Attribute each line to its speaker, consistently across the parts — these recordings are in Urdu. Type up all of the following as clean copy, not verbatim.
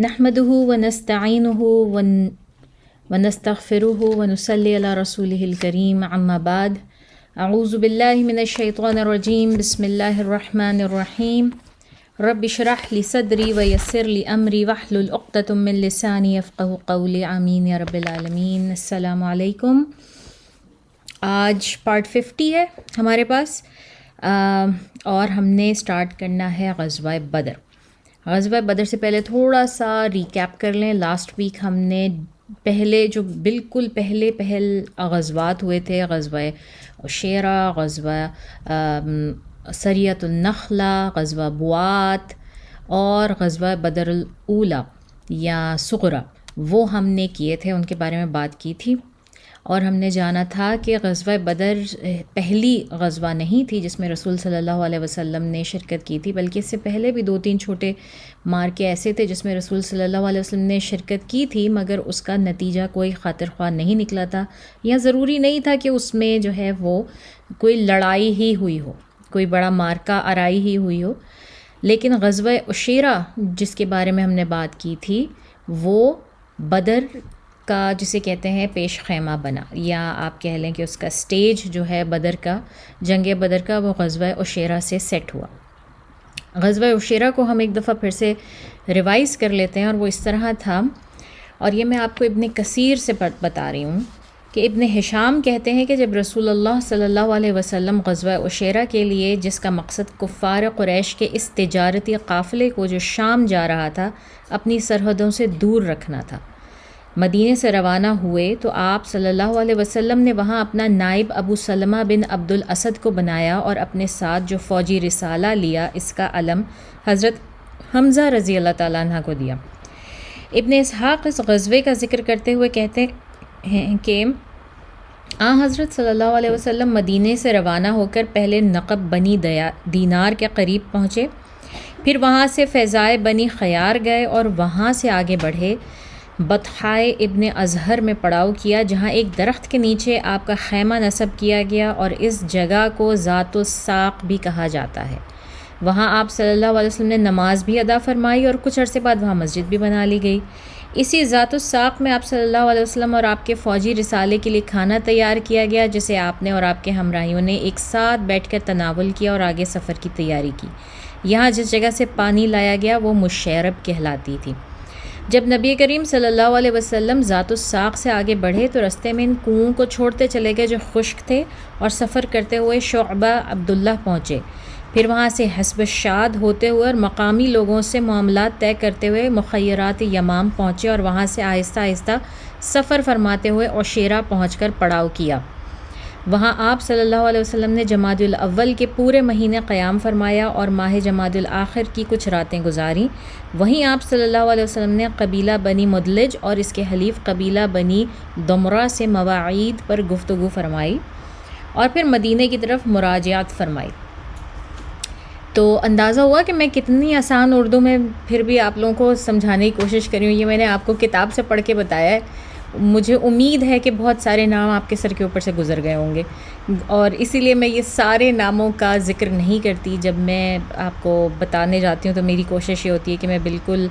Speaker 1: نحمده ونستعینه ونستغفره ونصلی علی رسوله الکریم اما بعد اعوذ باللہ من الشیطان الرجیم بسم اللہ الرحمن الرحیم رب اشرح لی صدری ویسر لی امری واحلل عقدۃ من لسانی یفقهوا قولی آمین یا رب العالمین۔ السلام علیکم۔ آج پارٹ 50 ہے ہمارے پاس اور ہم نے سٹارٹ کرنا ہے غزوہ بدر۔ غزوہ بدر سے پہلے تھوڑا سا ریکیپ کر لیں۔ لاسٹ ویک ہم نے پہلے جو بالکل پہلے غزوات ہوئے تھے، غزوہ عشیرہ، غزوہ سریۃ النخلہ، غزوہ بوات اور غزوہ بدر الاولیٰ یا صغریٰ، وہ ہم نے کیے تھے، ان کے بارے میں بات کی تھی۔ اور ہم نے جانا تھا کہ غزوہ بدر پہلی غزوہ نہیں تھی جس میں رسول صلی اللہ علیہ وسلم نے شرکت کی تھی، بلکہ اس سے پہلے بھی 2-3 چھوٹے مارکے ایسے تھے جس میں رسول صلی اللہ علیہ وسلم نے شرکت کی تھی، مگر اس کا نتیجہ کوئی خاطر خواہ نہیں نکلا تھا، یا ضروری نہیں تھا کہ اس میں جو ہے وہ کوئی لڑائی ہی ہوئی ہو، کوئی بڑا مارکہ آرائی ہی ہوئی ہو۔ لیکن غزوہ عشیرہ جس کے بارے میں ہم نے بات کی تھی، وہ بدر کا جسے کہتے ہیں پیش خیمہ بنا، یا آپ کہہ لیں کہ اس کا سٹیج جو ہے بدر کا، جنگ بدر کا، وہ غزوہ عشیرہ سے سیٹ ہوا۔ غزوہ عشیرہ کو ہم ایک دفعہ پھر سے ریوائز کر لیتے ہیں، اور وہ اس طرح تھا، اور یہ میں آپ کو ابن کثیر سے بتا رہی ہوں کہ ابن ہشام کہتے ہیں کہ جب رسول اللہ صلی اللہ علیہ وسلم غزوہ عشیرہ کے لیے، جس کا مقصد کفار قریش کے اس تجارتی قافلے کو جو شام جا رہا تھا اپنی سرحدوں سے دور رکھنا تھا، مدینے سے روانہ ہوئے، تو آپ صلی اللہ علیہ وسلم نے وہاں اپنا نائب ابو سلمہ بن عبد الاسد کو بنایا، اور اپنے ساتھ جو فوجی رسالہ لیا، اس کا علم حضرت حمزہ رضی اللہ تعالیٰ عنہ کو دیا۔ ابن اسحاق اس غزوے کا ذکر کرتے ہوئے کہتے ہیں کہ حضرت صلی اللہ علیہ وسلم مدینے سے روانہ ہو کر پہلے نقب بنی دینار کے قریب پہنچے، پھر وہاں سے فیضائے بنی خیار گئے، اور وہاں سے آگے بڑھے بطحائے ابن ازہر میں پڑاؤ کیا، جہاں ایک درخت کے نیچے آپ کا خیمہ نصب کیا گیا، اور اس جگہ کو ذات الساق بھی کہا جاتا ہے۔ وہاں آپ صلی اللہ علیہ وسلم نے نماز بھی ادا فرمائی، اور کچھ عرصے بعد وہاں مسجد بھی بنا لی گئی۔ اسی ذات الساق میں آپ صلی اللہ علیہ وسلم اور آپ کے فوجی رسالے کے لیے کھانا تیار کیا گیا، جسے آپ نے اور آپ کے ہمراہیوں نے ایک ساتھ بیٹھ کر تناول کیا اور آگے سفر کی تیاری کی۔ یہاں جس جگہ سے پانی لایا گیا وہ مشیرب کہلاتی تھی۔ جب نبی کریم صلی اللہ علیہ وسلم ذات الساق سے آگے بڑھے تو رستے میں ان کنوؤں کو چھوڑتے چلے گئے جو خشک تھے، اور سفر کرتے ہوئے شعبہ عبداللہ پہنچے، پھر وہاں سے حسب الشاد ہوتے ہوئے اور مقامی لوگوں سے معاملات طے کرتے ہوئے مخیرات یمام پہنچے، اور وہاں سے آہستہ آہستہ سفر فرماتے ہوئے عشیرہ پہنچ کر پڑاؤ کیا۔ وہاں آپ صلی اللہ علیہ وسلم نے جمادی الاول کے پورے مہینے قیام فرمایا اور ماہ جمادی الآخر کی کچھ راتیں گزاریں۔ وہیں آپ صلی اللہ علیہ وسلم نے قبیلہ بنی مدلج اور اس کے حلیف قبیلہ بنی دمرہ سے مواعید پر گفتگو فرمائی، اور پھر مدینے کی طرف مراجعت فرمائی۔ تو اندازہ ہوا کہ میں کتنی آسان اردو میں پھر بھی آپ لوگوں کو سمجھانے کی کوشش کری ہوں۔ یہ میں نے آپ کو کتاب سے پڑھ کے بتایا ہے، مجھے امید ہے کہ بہت سارے نام آپ کے سر کے اوپر سے گزر گئے ہوں گے، اور اسی لیے میں یہ سارے ناموں کا ذکر نہیں کرتی۔ جب میں آپ کو بتانے جاتی ہوں تو میری کوشش یہ ہوتی ہے کہ میں بالکل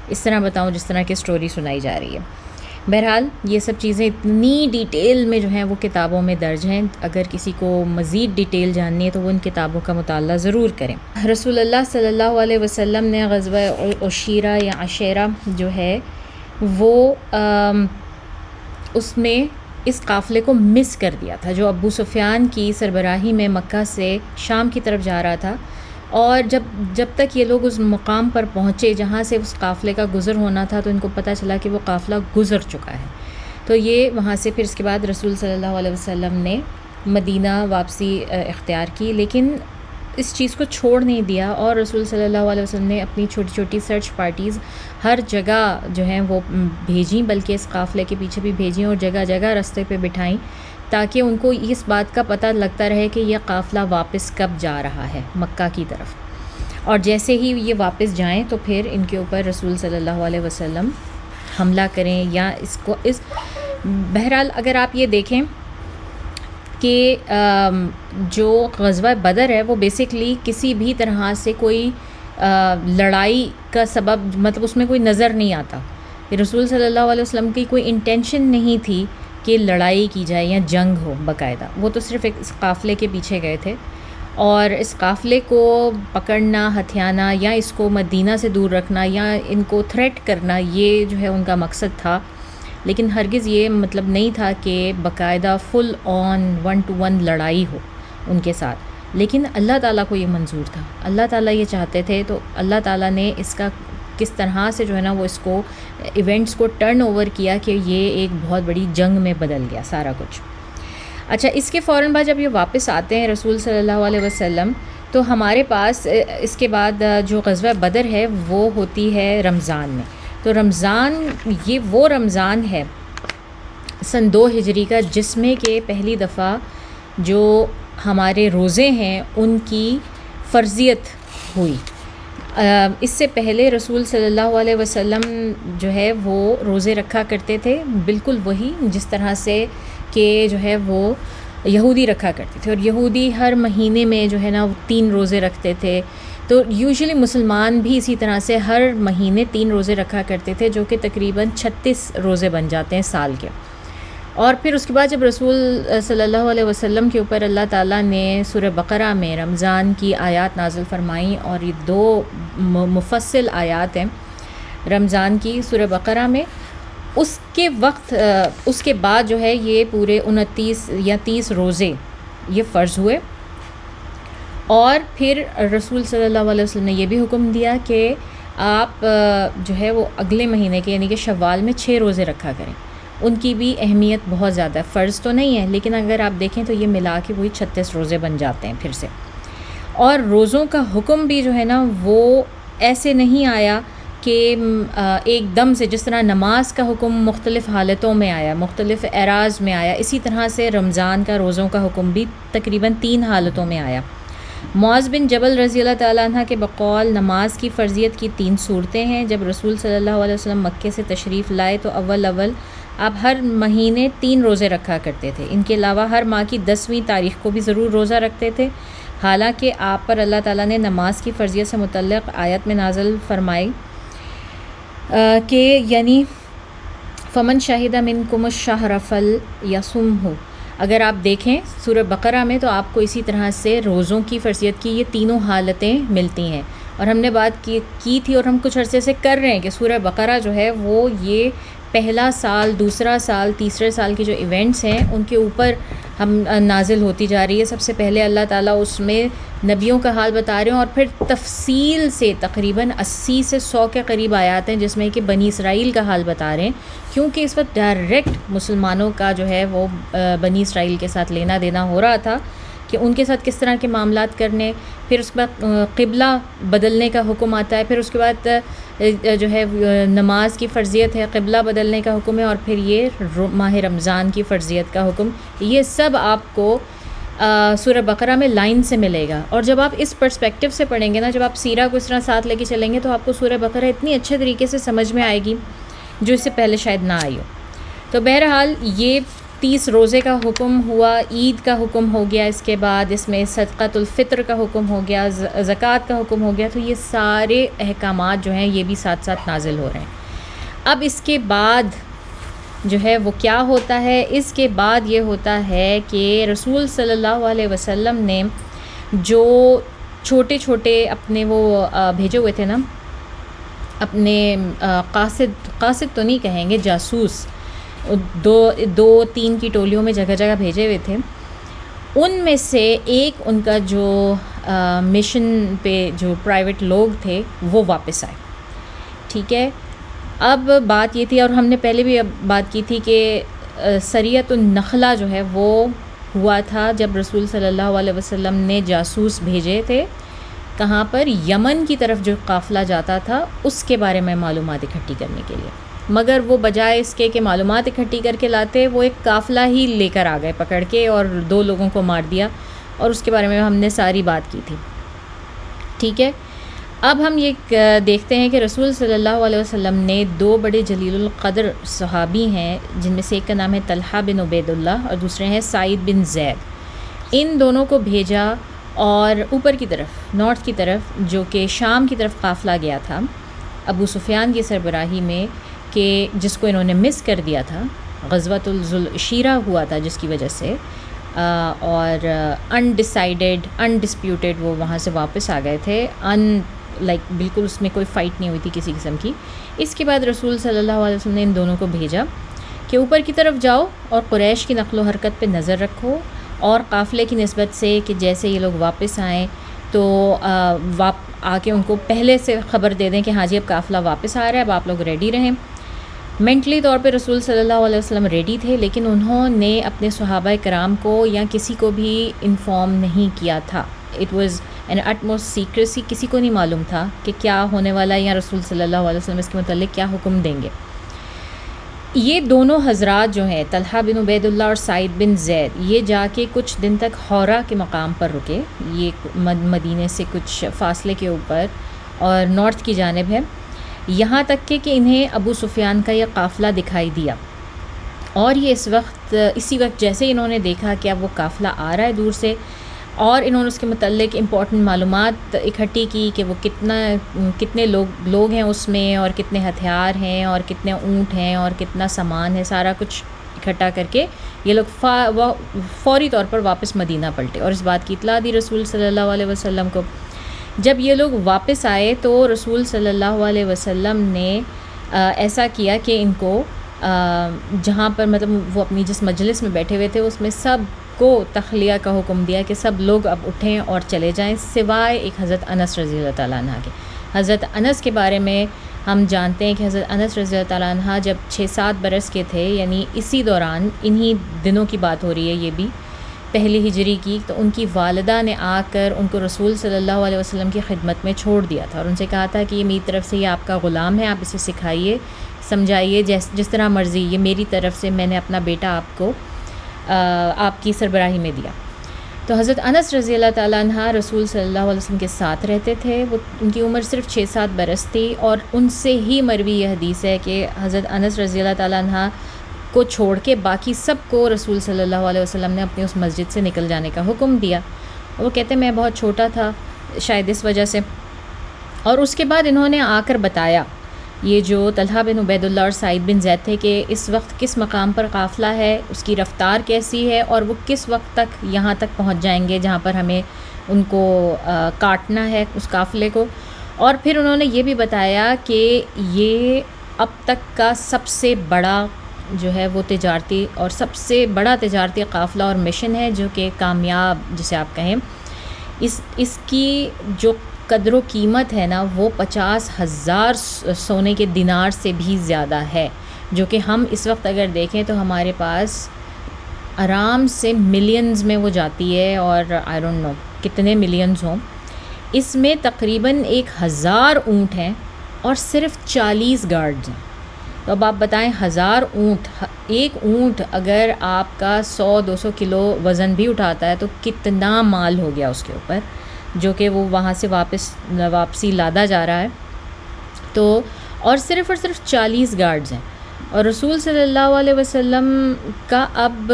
Speaker 1: اس طرح بتاؤں جس طرح کی سٹوری سنائی جا رہی ہے۔ بہرحال یہ سب چیزیں اتنی ڈیٹیل میں جو ہیں وہ کتابوں میں درج ہیں، اگر کسی کو مزید ڈیٹیل جاننی ہے تو وہ ان کتابوں کا مطالعہ ضرور کریں۔ رسول اللہ صلی اللہ علیہ وسلم نے غزوہ عشیرہ یا عشیرہ جو ہے وہ اس میں اس قافلے کو مس کر دیا تھا، جو ابو سفیان کی سربراہی میں مکہ سے شام کی طرف جا رہا تھا، اور جب تک یہ لوگ اس مقام پر پہنچے جہاں سے اس قافلے کا گزر ہونا تھا تو ان کو پتہ چلا کہ وہ قافلہ گزر چکا ہے۔ تو یہ وہاں سے پھر اس کے بعد رسول صلی اللہ علیہ وسلم نے مدینہ واپسی اختیار کی، لیکن اس چیز کو چھوڑ نہیں دیا، اور رسول صلی اللہ علیہ وسلم نے اپنی چھوٹی چھوٹی سرچ پارٹیز ہر جگہ جو ہیں وہ بھیجیں، بلکہ اس قافلے کے پیچھے بھی بھیجیں، اور جگہ جگہ راستے پہ بٹھائیں، تاکہ ان کو اس بات کا پتہ لگتا رہے کہ یہ قافلہ واپس کب جا رہا ہے مکہ کی طرف، اور جیسے ہی یہ واپس جائیں تو پھر ان کے اوپر رسول صلی اللہ علیہ وسلم حملہ کریں، یا بہرحال اگر آپ یہ دیکھیں کہ جو غزوہ بدر ہے وہ بیسکلی کسی بھی طرح سے کوئی لڑائی کا سبب مطلب اس میں کوئی نظر نہیں آتا کہ رسول صلی اللہ علیہ وسلم کی کوئی انٹینشن نہیں تھی کہ لڑائی کی جائے یا جنگ ہو باقاعدہ. وہ تو صرف ایک اس قافلے کے پیچھے گئے تھے اور اس قافلے کو پکڑنا، ہتھیانا یا اس کو مدینہ سے دور رکھنا یا ان کو تھریٹ کرنا، یہ جو ہے ان کا مقصد تھا. لیکن ہرگز یہ مطلب نہیں تھا کہ باقاعدہ فل آن 1-to-1 لڑائی ہو ان کے ساتھ. لیکن اللہ تعالیٰ کو یہ منظور تھا، اللہ تعالیٰ یہ چاہتے تھے، تو اللہ تعالیٰ نے اس کا کس طرح سے جو ہے نا وہ اس کو ایونٹس کو ٹرن اوور کیا کہ یہ ایک بہت بڑی جنگ میں بدل گیا سارا کچھ. اچھا، اس کے فوراً بعد جب یہ واپس آتے ہیں رسول صلی اللہ علیہ وسلم، تو ہمارے پاس اس کے بعد جو غزوہ بدر ہے وہ ہوتی ہے رمضان میں. تو رمضان یہ وہ رمضان ہے سن 2 ہجری کا جس میں کہ پہلی دفعہ جو ہمارے روزے ہیں ان کی فرضیت ہوئی. اس سے پہلے رسول صلی اللہ علیہ وسلم جو ہے وہ روزے رکھا کرتے تھے بالکل وہی جس طرح سے کہ جو ہے وہ یہودی رکھا کرتے تھے، اور یہودی ہر مہینے میں جو ہے نا 3 روزے رکھتے تھے. تو یوزلی مسلمان بھی اسی طرح سے ہر مہینے 3 روزے رکھا کرتے تھے، جو کہ تقریباً 36 روزے بن جاتے ہیں سال کے. اور پھر اس کے بعد جب رسول صلی اللہ علیہ وسلم کے اوپر اللہ تعالیٰ نے سورہ بقرہ میں رمضان کی آیات نازل فرمائیں، اور یہ 2 مفصل آیات ہیں رمضان کی سورہ بقرہ میں، اس کے وقت اس کے بعد جو ہے یہ پورے 29 یا 30 روزے یہ فرض ہوئے. اور پھر رسول صلی اللہ علیہ وسلم نے یہ بھی حکم دیا کہ آپ جو ہے وہ اگلے مہینے کے یعنی کہ شوال میں 6 روزے رکھا کریں. ان کی بھی اہمیت بہت زیادہ ہے، فرض تو نہیں ہے لیکن اگر آپ دیکھیں تو یہ ملا کے وہی 36 روزے بن جاتے ہیں پھر سے. اور روزوں کا حکم بھی جو ہے نا وہ ایسے نہیں آیا کہ ایک دم سے، جس طرح نماز کا حکم مختلف حالتوں میں آیا، مختلف اعراض میں آیا، اسی طرح سے رمضان کا روزوں کا حکم بھی تقریباً 3 حالتوں میں آیا. معاذ بن جبل رضی اللہ تعالیٰ عنہ کے بقول نماز کی فرضیت کی 3 صورتیں ہیں. جب رسول صلی اللہ علیہ وسلم مکے سے تشریف لائے تو اول آپ ہر مہینے 3 روزے رکھا کرتے تھے. ان کے علاوہ ہر ماہ کی 10ویں تاریخ کو بھی ضرور روزہ رکھتے تھے. حالانکہ آپ پر اللہ تعالیٰ نے نماز کی فرضیت سے متعلق آیت میں نازل فرمائی کہ یعنی فمن شاہد منکم الشہر فلیصمہ. اگر آپ دیکھیں سورہ بقرہ میں تو آپ کو اسی طرح سے روزوں کی فرضیت کی یہ 3 حالتیں ملتی ہیں. اور ہم نے بات کی تھی اور ہم کچھ عرصے سے کر رہے ہیں کہ سورہ بقرہ جو ہے وہ یہ پہلا سال، دوسرا سال، تیسرے سال کے جو ایونٹس ہیں ان کے اوپر ہم نازل ہوتی جا رہی ہے. سب سے پہلے اللہ تعالیٰ اس میں نبیوں کا حال بتا رہے ہیں، اور پھر تفصیل سے تقریباً 80 سے 100 کے قریب آیات ہیں جس میں کہ بنی اسرائیل کا حال بتا رہے ہیں، کیونکہ اس وقت ڈائریکٹ مسلمانوں کا جو ہے وہ بنی اسرائیل کے ساتھ لینا دینا ہو رہا تھا کہ ان کے ساتھ کس طرح کے معاملات کرنے. پھر اس کے بعد قبلہ بدلنے کا حکم آتا ہے، پھر اس کے بعد جو ہے نماز کی فرضیت ہے، قبلہ بدلنے کا حکم ہے، اور پھر یہ ماہ رمضان کی فرضیت کا حکم. یہ سب آپ کو سورہ بقرہ میں لائن سے ملے گا. اور جب آپ اس پرسپیکٹیو سے پڑھیں گے نا، جب آپ سیرہ کو اس طرح ساتھ لے کے چلیں گے تو آپ کو سورہ بقرہ اتنی اچھے طریقے سے سمجھ میں آئے گی جو اس سے پہلے شاید نہ آئی ہو. تو بہرحال یہ 30 روزے کا حکم ہوا، عید کا حکم ہو گیا، اس کے بعد اس میں صدقۃ الفطر کا حکم ہو گیا، زکوٰۃ کا حکم ہو گیا. تو یہ سارے احکامات جو ہیں یہ بھی ساتھ ساتھ نازل ہو رہے ہیں. اب اس کے بعد جو ہے وہ کیا ہوتا ہے؟ اس کے بعد یہ ہوتا ہے کہ رسول صلی اللہ علیہ وسلم نے جو چھوٹے چھوٹے اپنے وہ بھیجے ہوئے تھے نا، اپنے قاصد تو نہیں کہیں گے، جاسوس 2-3 کی ٹولیوں میں جگہ جگہ بھیجے ہوئے تھے. ان میں سے ایک ان کا جو مشن پہ جو پرائیویٹ لوگ تھے وہ واپس آئے. ٹھیک ہے، اب بات یہ تھی، اور ہم نے پہلے بھی بات کی تھی کہ سریۃ النخلہ جو ہے وہ ہوا تھا جب رسول صلی اللہ علیہ وسلم نے جاسوس بھیجے تھے. کہاں پر؟ یمن کی طرف جو قافلہ جاتا تھا اس کے بارے میں معلومات اکٹھی کرنے کے لیے. مگر وہ بجائے اس کے کہ معلومات اکٹھی کر کے لاتے، وہ ایک قافلہ ہی لے کر آ گئے پکڑ کے، اور 2 لوگوں کو مار دیا، اور اس کے بارے میں ہم نے ساری بات کی تھی. ٹھیک ہے، اب ہم یہ دیکھتے ہیں کہ رسول صلی اللہ علیہ وسلم نے 2 بڑے جلیل القدر صحابی ہیں، جن میں سے ایک کا نام ہے طلحہ بن عبید اللہ اور دوسرے ہیں سعید بن زید. ان دونوں کو بھیجا اور اوپر کی طرف نارتھ کی طرف جو کہ شام کی طرف قافلہ گیا تھا ابو سفیان کی سربراہی میں، کہ جس کو انہوں نے مس کر دیا تھا، غزوۃ الذوالعشیرہ ہوا تھا جس کی وجہ سے، اور انڈسپیوٹیڈ وہ وہاں سے واپس آ گئے تھے، بالکل اس میں کوئی فائٹ نہیں ہوئی تھی کسی قسم کی۔ اس کے بعد رسول صلی اللہ علیہ وسلم نے ان دونوں کو بھیجا کہ اوپر کی طرف جاؤ اور قریش کی نقل و حرکت پہ نظر رکھو، اور قافلے کی نسبت سے کہ جیسے یہ لوگ واپس آئیں تو آ کے ان کو پہلے سے خبر دے دیں کہ ہاں جی اب قافلہ واپس آ رہا ہے، اب آپ لوگ ریڈی رہیں۔ مینٹلی طور پہ رسول صلی اللہ علیہ وسلم ریڈی تھے، لیکن انہوں نے اپنے صحابہ کرام کو یا کسی کو بھی انفارم نہیں کیا تھا۔ It was an utmost secrecy, کسی کو نہیں معلوم تھا کہ کیا ہونے والا ہے یا رسول صلی اللہ علیہ وسلم اس کے متعلق کیا حکم دیں گے۔ یہ دونوں حضرات جو ہیں طلحہ بن عبید اللہ اور سعید بن زید، یہ جا کے کچھ دن تک حورہ کے مقام پر رکے، یہ مدینے سے کچھ فاصلے کے اوپر اور نارتھ کی جانب ہے، یہاں تک کہ انہیں ابو سفیان کا یہ قافلہ دکھائی دیا، اور یہ اسی وقت جیسے انہوں نے دیکھا کہ اب وہ قافلہ آ رہا ہے دور سے، اور انہوں نے اس کے متعلق امپورٹنٹ معلومات اکٹھی کی کہ وہ کتنے لوگ ہیں اس میں، اور کتنے ہتھیار ہیں، اور کتنے اونٹ ہیں، اور کتنا سامان ہے، سارا کچھ اکٹھا کر کے یہ لوگ فوری طور پر واپس مدینہ پلٹے، اور اس بات کی اطلاع دی رسول صلی اللہ علیہ وسلم کو۔ جب یہ لوگ واپس آئے تو رسول صلی اللہ علیہ وسلم نے ایسا کیا کہ ان کو جہاں پر مطلب وہ اپنی جس مجلس میں بیٹھے ہوئے تھے اس میں سب کو تخلیہ کا حکم دیا کہ سب لوگ اب اٹھیں اور چلے جائیں، سوائے ایک حضرت انس رضی اللہ تعالیٰ عنہ کے۔ حضرت انس کے بارے میں ہم جانتے ہیں کہ حضرت انس رضی اللہ تعالیٰ عنہ جب 6-7 برس کے تھے، یعنی اسی دوران انہی دنوں کی بات ہو رہی ہے یہ بھی، پہلی ہجری کی، تو ان کی والدہ نے آ کر ان کو رسول صلی اللہ علیہ وسلم کی خدمت میں چھوڑ دیا تھا، اور ان سے کہا تھا کہ یہ میری طرف سے یہ آپ کا غلام ہے، آپ اسے سکھائیے، سمجھائیے، جس طرح مرضی، یہ میری طرف سے میں نے اپنا بیٹا آپ کی سربراہی میں دیا۔ تو حضرت انس رضی اللہ تعالیٰ عنہ رسول صلی اللہ علیہ وسلم کے ساتھ رہتے تھے، وہ ان کی عمر صرف 6-7 برس تھی، اور ان سے ہی مروی یہ حدیث ہے کہ حضرت انس رضی اللہ تعالیٰ عنہ کو چھوڑ کے باقی سب کو رسول صلی اللہ علیہ وسلم نے اپنی اس مسجد سے نکل جانے کا حکم دیا۔ وہ کہتے ہیں میں بہت چھوٹا تھا شاید اس وجہ سے، اور اس کے بعد انہوں نے آ کر بتایا، یہ جو طلحہ بن عبید اللہ اور سعید بن زید تھے، کہ اس وقت کس مقام پر قافلہ ہے، اس کی رفتار کیسی ہے، اور وہ کس وقت تک یہاں تک پہنچ جائیں گے جہاں پر ہمیں ان کو کاٹنا ہے اس قافلے کو۔ اور پھر انہوں نے یہ بھی بتایا کہ یہ اب تک کا سب سے بڑا جو ہے وہ تجارتی اور سب سے بڑا تجارتی قافلہ اور مشن ہے، جو کہ کامیاب جسے آپ کہیں، اس کی جو قدر و قیمت ہے نا وہ 50,000 سونے کے دینار سے بھی زیادہ ہے، جو کہ ہم اس وقت اگر دیکھیں تو ہمارے پاس آرام سے ملینز میں وہ جاتی ہے، اور آئی ڈونٹ نو کتنے ملینز ہوں۔ اس میں تقریباً 1,000 اونٹ ہیں اور صرف 40 گارڈز ہیں۔ تو اب آپ بتائیں 1000 اونٹ، ایک اونٹ اگر آپ کا 100-200 کلو وزن بھی اٹھاتا ہے تو کتنا مال ہو گیا اس کے اوپر، جو کہ وہ وہاں سے واپسی لادا جا رہا ہے۔ تو اور صرف 40 گارڈز ہیں، اور رسول صلی اللہ علیہ وسلم کا اب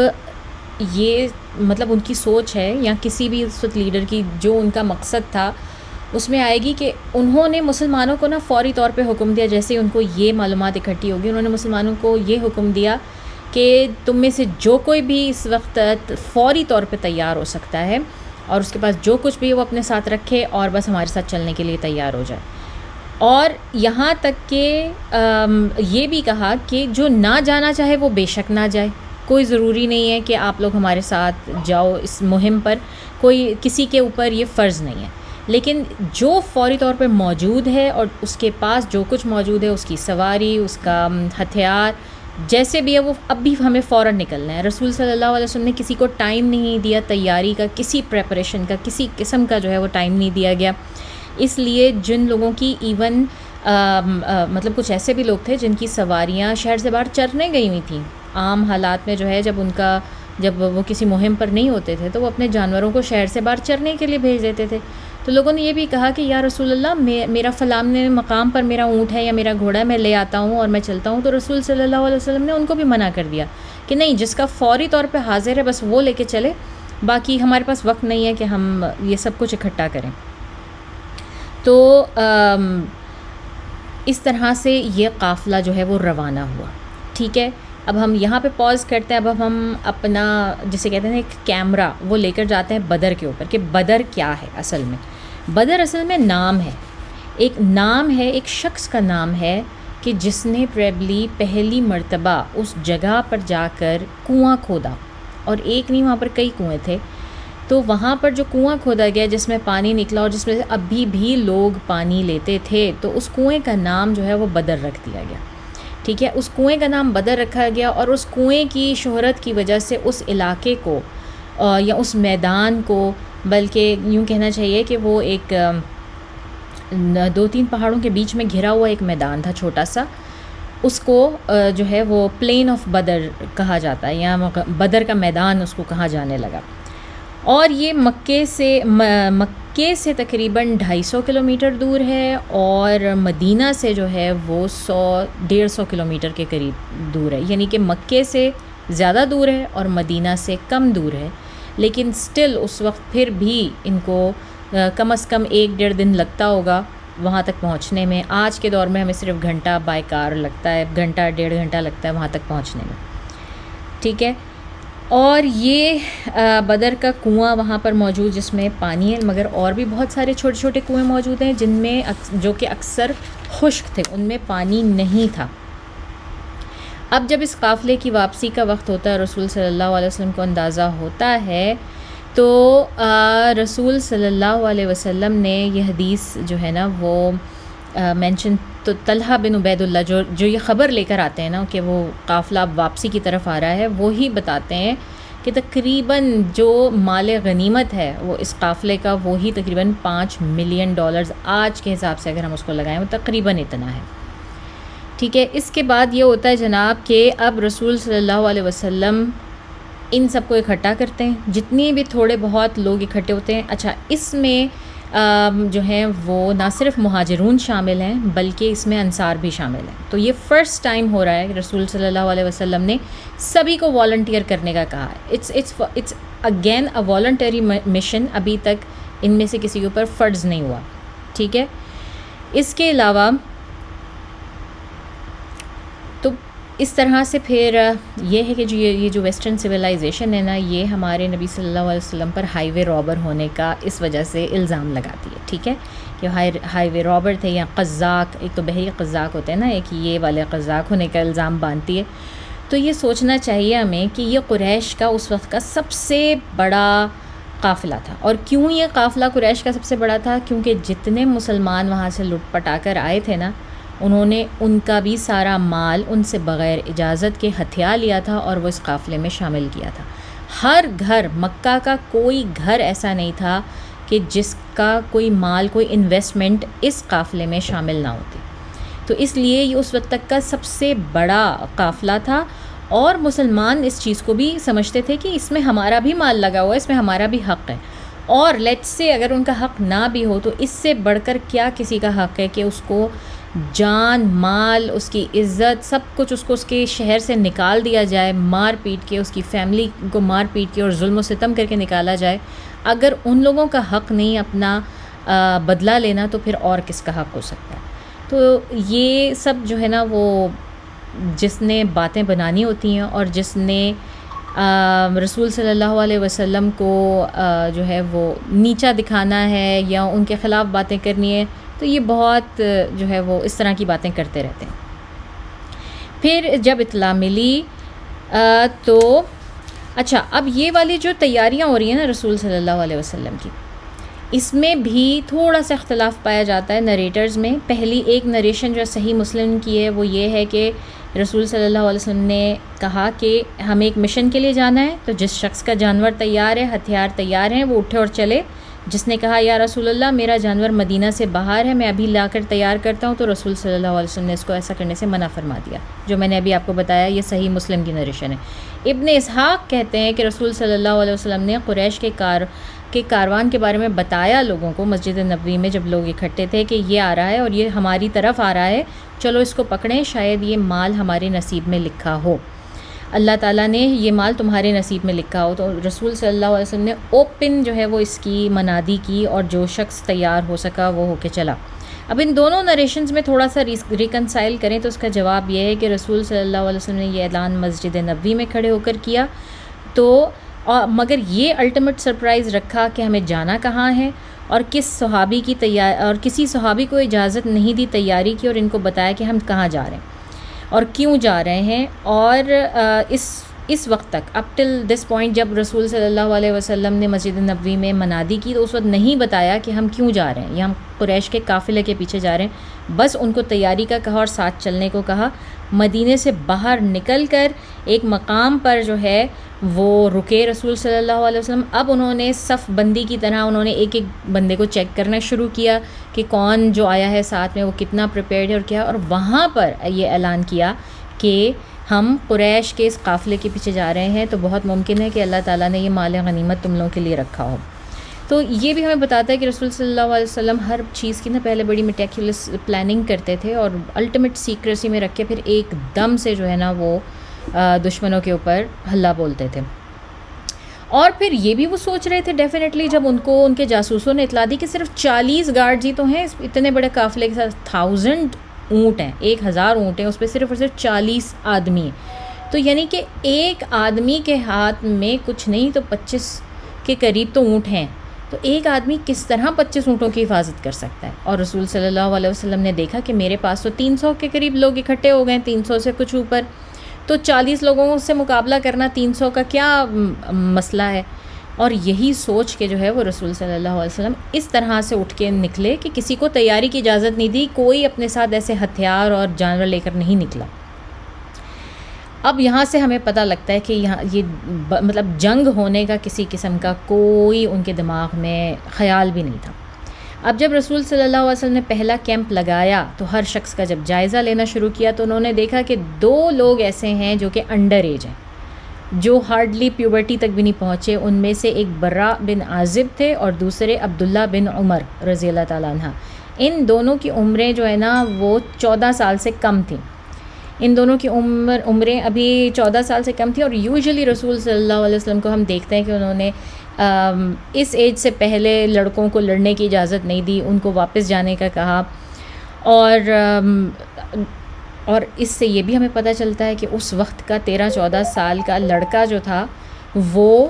Speaker 1: یہ مطلب ان کی سوچ ہے، یا کسی بھی اس وقت لیڈر کی جو ان کا مقصد تھا اس میں آئے گی کہ انہوں نے مسلمانوں کو نا فوری طور پہ حکم دیا، جیسے ہی ان کو یہ معلومات اکٹھی ہوگی انہوں نے مسلمانوں کو یہ حکم دیا کہ تم میں سے جو کوئی بھی اس وقت فوری طور پہ تیار ہو سکتا ہے، اور اس کے پاس جو کچھ بھی وہ اپنے ساتھ رکھے اور بس ہمارے ساتھ چلنے کے لیے تیار ہو جائے۔ اور یہاں تک کہ یہ بھی کہا کہ جو نہ جانا چاہے وہ بے شک نہ جائے، کوئی ضروری نہیں ہے کہ آپ لوگ ہمارے ساتھ جاؤ اس مہم پر، کوئی کسی کے اوپر یہ فرض نہیں ہے، لیکن جو فوری طور پہ موجود ہے اور اس کے پاس جو کچھ موجود ہے، اس کی سواری، اس کا ہتھیار جیسے بھی ہے، وہ اب بھی ہمیں فوراً نکلنا ہے۔ رسول صلی اللہ علیہ وسلم نے کسی کو ٹائم نہیں دیا تیاری کا، کسی پریپریشن کا، کسی قسم کا جو ہے وہ ٹائم نہیں دیا گیا۔ اس لیے جن لوگوں کی ایون مطلب کچھ ایسے بھی لوگ تھے جن کی سواریاں شہر سے باہر چرنے گئی ہوئی تھیں، عام حالات میں جو ہے جب وہ کسی مہم پر نہیں ہوتے تھے تو وہ اپنے جانوروں کو شہر سے باہر چرنے کے لیے بھیج دیتے تھے۔ تو لوگوں نے یہ بھی کہا کہ یا رسول اللہ میرا فلاں مقام پر میرا اونٹ ہے یا میرا گھوڑا ہے، میں لے آتا ہوں اور میں چلتا ہوں۔ تو رسول صلی اللہ علیہ وسلم نے ان کو بھی منع کر دیا کہ نہیں، جس کا فوری طور پہ حاضر ہے بس وہ لے کے چلے، باقی ہمارے پاس وقت نہیں ہے کہ ہم یہ سب کچھ اکٹھا کریں. تو اس طرح سے یہ قافلہ جو ہے وہ روانہ ہوا. ٹھیک ہے، اب ہم یہاں پہ پاز کرتے ہیں. اب ہم اپنا جسے کہتے ہیں ایک کیمرہ وہ لے کر جاتے ہیں بدر کے اوپر کہ بدر کیا ہے اصل میں. بدر اصل میں نام ہے، ایک نام ہے، ایک شخص کا نام ہے کہ جس نے پریبلی پہلی مرتبہ اس جگہ پر جا کر کنواں کھودا. اور ایک نہیں، وہاں پر کئی کنویں تھے. تو وہاں پر جو کنواں کھودا گیا جس میں پانی نکلا اور جس میں ابھی بھی لوگ پانی لیتے تھے، تو اس کنویں کا نام جو ہے وہ بدر رکھ دیا گیا. ٹھیک ہے، اس کنویں کا نام بدر رکھا گیا. اور اس کنویں کی شہرت کی وجہ سے اس علاقے کو یا اس میدان کو، بلکہ یوں کہنا چاہیے کہ وہ ایک 2-3 پہاڑوں کے بیچ میں گھرا ہوا ایک میدان تھا چھوٹا سا، اس کو جو ہے وہ پلین آف بدر کہا جاتا ہے، یا بدر کا میدان اس کو کہا جانے لگا. اور یہ مکے سے تقریباً 250 کلومیٹر دور ہے، اور مدینہ سے جو ہے وہ 100-150 کلومیٹر کے قریب دور ہے. یعنی کہ مکے سے زیادہ دور ہے اور مدینہ سے کم دور ہے. لیکن سٹل اس وقت پھر بھی ان کو کم از کم 1-1.5 دن لگتا ہوگا وہاں تک پہنچنے میں. آج کے دور میں ہمیں صرف گھنٹہ بائی کار لگتا ہے، گھنٹہ 1.5 گھنٹہ لگتا ہے وہاں تک پہنچنے میں. ٹھیک ہے، اور یہ بدر کا کنواں وہاں پر موجود جس میں پانی ہے، مگر اور بھی بہت سارے چھوٹے چھوٹے کنویں موجود ہیں جن میں جو کہ اکثر خشک تھے، ان میں پانی نہیں تھا. اب جب اس قافلے کی واپسی کا وقت ہوتا ہے، رسول صلی اللہ علیہ وسلم کو اندازہ ہوتا ہے، تو رسول صلی اللہ علیہ وسلم نے یہ حدیث جو ہے نا وہ مینشن، تو طلحہ بن عبید اللہ جو یہ خبر لے کر آتے ہیں نا کہ وہ قافلہ اب واپسی کی طرف آ رہا ہے، وہی بتاتے ہیں کہ تقریباً جو مال غنیمت ہے وہ اس قافلے کا، وہی تقریباً $5 ملین آج کے حساب سے اگر ہم اس کو لگائیں وہ تقریباً اتنا ہے. ٹھیک ہے، اس کے بعد یہ ہوتا ہے جناب کہ اب رسول صلی اللہ علیہ وسلم ان سب کو اکٹھا کرتے ہیں، جتنے بھی تھوڑے بہت لوگ اکٹھے ہوتے ہیں. اچھا، اس میں جو ہیں وہ نہ صرف مہاجرون شامل ہیں بلکہ اس میں انصار بھی شامل ہیں. تو یہ فرسٹ ٹائم ہو رہا ہے کہ رسول صلی اللہ علیہ وسلم نے سبھی کو والنٹیئر کرنے کا کہا ہے. It's again a voluntary mission. ابھی تک ان میں سے کسی کے اوپر فرض نہیں ہوا. ٹھیک ہے، اس کے علاوہ تو اس طرح سے پھر یہ ہے کہ جو یہ جو ویسٹرن سویلائزیشن ہے نا، یہ ہمارے نبی صلی اللہ علیہ وسلم پر ہائی وے رابر ہونے کا اس وجہ سے الزام لگاتی ہے. ٹھیک ہے، کہ ہائی وے رابر تھے یا قزاق، ایک تو بحری قزاق ہوتے ہیں نا، ایک یہ والے قزاق ہونے کا الزام باندھتی ہے. تو یہ سوچنا چاہیے ہمیں کہ یہ قریش کا اس وقت کا سب سے بڑا قافلہ تھا. اور کیوں یہ قافلہ قریش کا سب سے بڑا تھا؟ کیونکہ جتنے مسلمان وہاں سے لٹ پٹا کر آئے تھے نا، انہوں نے ان کا بھی سارا مال ان سے بغیر اجازت کے ہتھیا لیا تھا اور وہ اس قافلے میں شامل کیا تھا. ہر گھر، مکہ کا کوئی گھر ایسا نہیں تھا کہ جس کا کوئی مال، کوئی انویسٹمنٹ اس قافلے میں شامل نہ ہوتی. تو اس لیے یہ اس وقت تک کا سب سے بڑا قافلہ تھا. اور مسلمان اس چیز کو بھی سمجھتے تھے کہ اس میں ہمارا بھی مال لگا ہوا ہے، اس میں ہمارا بھی حق ہے. اور لیٹس سے اگر ان کا حق نہ بھی ہو تو اس سے بڑھ کر کیا کسی کا حق ہے کہ اس کو جان، مال، اس کی عزت، سب کچھ اس کو اس کے شہر سے نکال دیا جائے، مار پیٹ کے، اس کی فیملی کو مار پیٹ کے اور ظلم و ستم کر کے نکالا جائے. اگر ان لوگوں کا حق نہیں اپنا بدلہ لینا تو پھر اور کس کا حق ہو سکتا ہے؟ تو یہ سب جو ہے نا وہ جس نے باتیں بنانی ہوتی ہیں اور جس نے رسول صلی اللہ علیہ وسلم کو جو ہے وہ نیچا دکھانا ہے یا ان کے خلاف باتیں کرنی ہے، تو یہ بہت جو ہے وہ اس طرح کی باتیں کرتے رہتے ہیں. پھر جب اطلاع ملی تو اچھا، اب یہ والی جو تیاریاں ہو رہی ہیں نا رسول صلی اللہ علیہ وسلم کی، اس میں بھی تھوڑا سا اختلاف پایا جاتا ہے نریٹرز میں. پہلی ایک نریشن جو صحیح مسلم کی ہے وہ یہ ہے کہ رسول صلی اللہ علیہ وسلم نے کہا کہ ہمیں ایک مشن کے لیے جانا ہے، تو جس شخص کا جانور تیار ہے، ہتھیار تیار ہیں، وہ اٹھے اور چلے. جس نے کہا یا رسول اللہ میرا جانور مدینہ سے باہر ہے، میں ابھی لا کر تیار کرتا ہوں، تو رسول صلی اللہ علیہ وسلم نے اس کو ایسا کرنے سے منع فرما دیا. جو میں نے ابھی آپ کو بتایا یہ صحیح مسلم کی نریشن ہے. ابن اسحاق کہتے ہیں کہ رسول صلی اللہ علیہ وسلم نے قریش کے کاروان کے بارے میں بتایا لوگوں کو مسجد نبوی میں جب لوگ اکٹھے تھے کہ یہ آ رہا ہے اور یہ ہماری طرف آ رہا ہے، چلو اس کو پکڑیں، شاید یہ مال ہمارے نصیب میں لکھا ہو. اللہ تعالیٰ نے یہ مال تمہارے نصیب میں لکھا ہو. تو رسول صلی اللہ علیہ وسلم نے اوپن جو ہے وہ اس کی منادی کی اور جو شخص تیار ہو سکا وہ ہو کے چلا. اب ان دونوں نریشنز میں تھوڑا سا ریکنسائل کریں تو اس کا جواب یہ ہے کہ رسول صلی اللہ علیہ وسلم نے یہ اعلان مسجد نبوی میں کھڑے ہو کر کیا تو مگر یہ الٹیمیٹ سرپرائز رکھا کہ ہمیں جانا کہاں ہے اور کسی صحابی کو اجازت نہیں دی تیاری کی اور ان کو بتایا کہ ہم کہاں جا رہے ہیں اور کیوں جا رہے ہیں. اور اس وقت تک اپ ٹل دس پوائنٹ جب رسول صلی اللہ علیہ وسلم نے مسجد نبوی میں منادی کی تو اس وقت نہیں بتایا کہ ہم کیوں جا رہے ہیں یا ہم قریش کے قافلے کے پیچھے جا رہے ہیں. بس ان کو تیاری کا کہا اور ساتھ چلنے کو کہا. مدینے سے باہر نکل کر ایک مقام پر جو ہے وہ رکے رسول صلی اللہ علیہ وسلم. اب انہوں نے صف بندی کی طرح انہوں نے ایک ایک بندے کو چیک کرنا شروع کیا کہ کون جو آیا ہے ساتھ میں وہ کتنا پریپیئرڈ ہے اور کیا. اور وہاں پر یہ اعلان کیا کہ ہم قریش کے اس قافلے کے پیچھے جا رہے ہیں تو بہت ممکن ہے کہ اللہ تعالیٰ نے یہ مال غنیمت تم لوگوں کے لیے رکھا ہو. تو یہ بھی ہمیں بتاتا ہے کہ رسول صلی اللہ علیہ وسلم ہر چیز کی پہلے بڑی میٹیکولس پلاننگ کرتے تھے اور الٹیمیٹ سیکریسی میں رکھ کے پھر ایک دم سے جو ہے نا وہ دشمنوں کے اوپر حملہ بولتے تھے. اور پھر یہ بھی وہ سوچ رہے تھے ڈیفینیٹلی جب ان کو ان کے جاسوسوں نے اطلاع دی کہ صرف 40 گارڈز ہی تو ہیں اتنے بڑے قافلے کے ساتھ 1000 اونٹ ہیں 1000 اونٹ ہیں اس پہ صرف اور صرف 40 آدمی ہیں. تو یعنی کہ ایک آدمی کے ہاتھ میں کچھ نہیں تو 25 کے قریب تو اونٹ ہیں. تو ایک آدمی کس طرح 25 اونٹوں کی حفاظت کر سکتا ہے. اور رسول صلی اللہ علیہ وسلم نے دیکھا کہ میرے پاس تو 300 کے قریب لوگ اکٹھے ہو گئے 300 سے کچھ اوپر. تو 40 لوگوں سے مقابلہ کرنا 300 کا کیا مسئلہ ہے. اور یہی سوچ کے جو ہے وہ رسول صلی اللہ علیہ وسلم اس طرح سے اٹھ کے نکلے کہ کسی کو تیاری کی اجازت نہیں دی. کوئی اپنے ساتھ ایسے ہتھیار اور جانور لے کر نہیں نکلا. اب یہاں سے ہمیں پتہ لگتا ہے کہ یہاں یہ مطلب جنگ ہونے کا کسی قسم کا کوئی ان کے دماغ میں خیال بھی نہیں تھا. اب جب رسول صلی اللہ علیہ وسلم نے پہلا کیمپ لگایا تو ہر شخص کا جب جائزہ لینا شروع کیا تو انہوں نے دیکھا کہ 2 لوگ ایسے ہیں جو کہ انڈر ایج ہیں جو ہارڈلی پیوبرٹی تک بھی نہیں پہنچے. ان میں سے ایک برا بن عازب تھے اور دوسرے عبداللہ بن عمر رضی اللہ تعالیٰ عنہ. ان دونوں کی عمریں جو ہے نا وہ 14 سال سے کم تھیں. ان دونوں کی عمریں ابھی 14 سال سے کم تھی. اور یوزلی رسول صلی اللہ علیہ وسلم کو ہم دیکھتے ہیں کہ انہوں نے اس ایج سے پہلے لڑکوں کو لڑنے کی اجازت نہیں دی, ان کو واپس جانے کا کہا. اور اس سے یہ بھی ہمیں پتہ چلتا ہے کہ اس وقت کا 13-14 سال کا لڑکا جو تھا وہ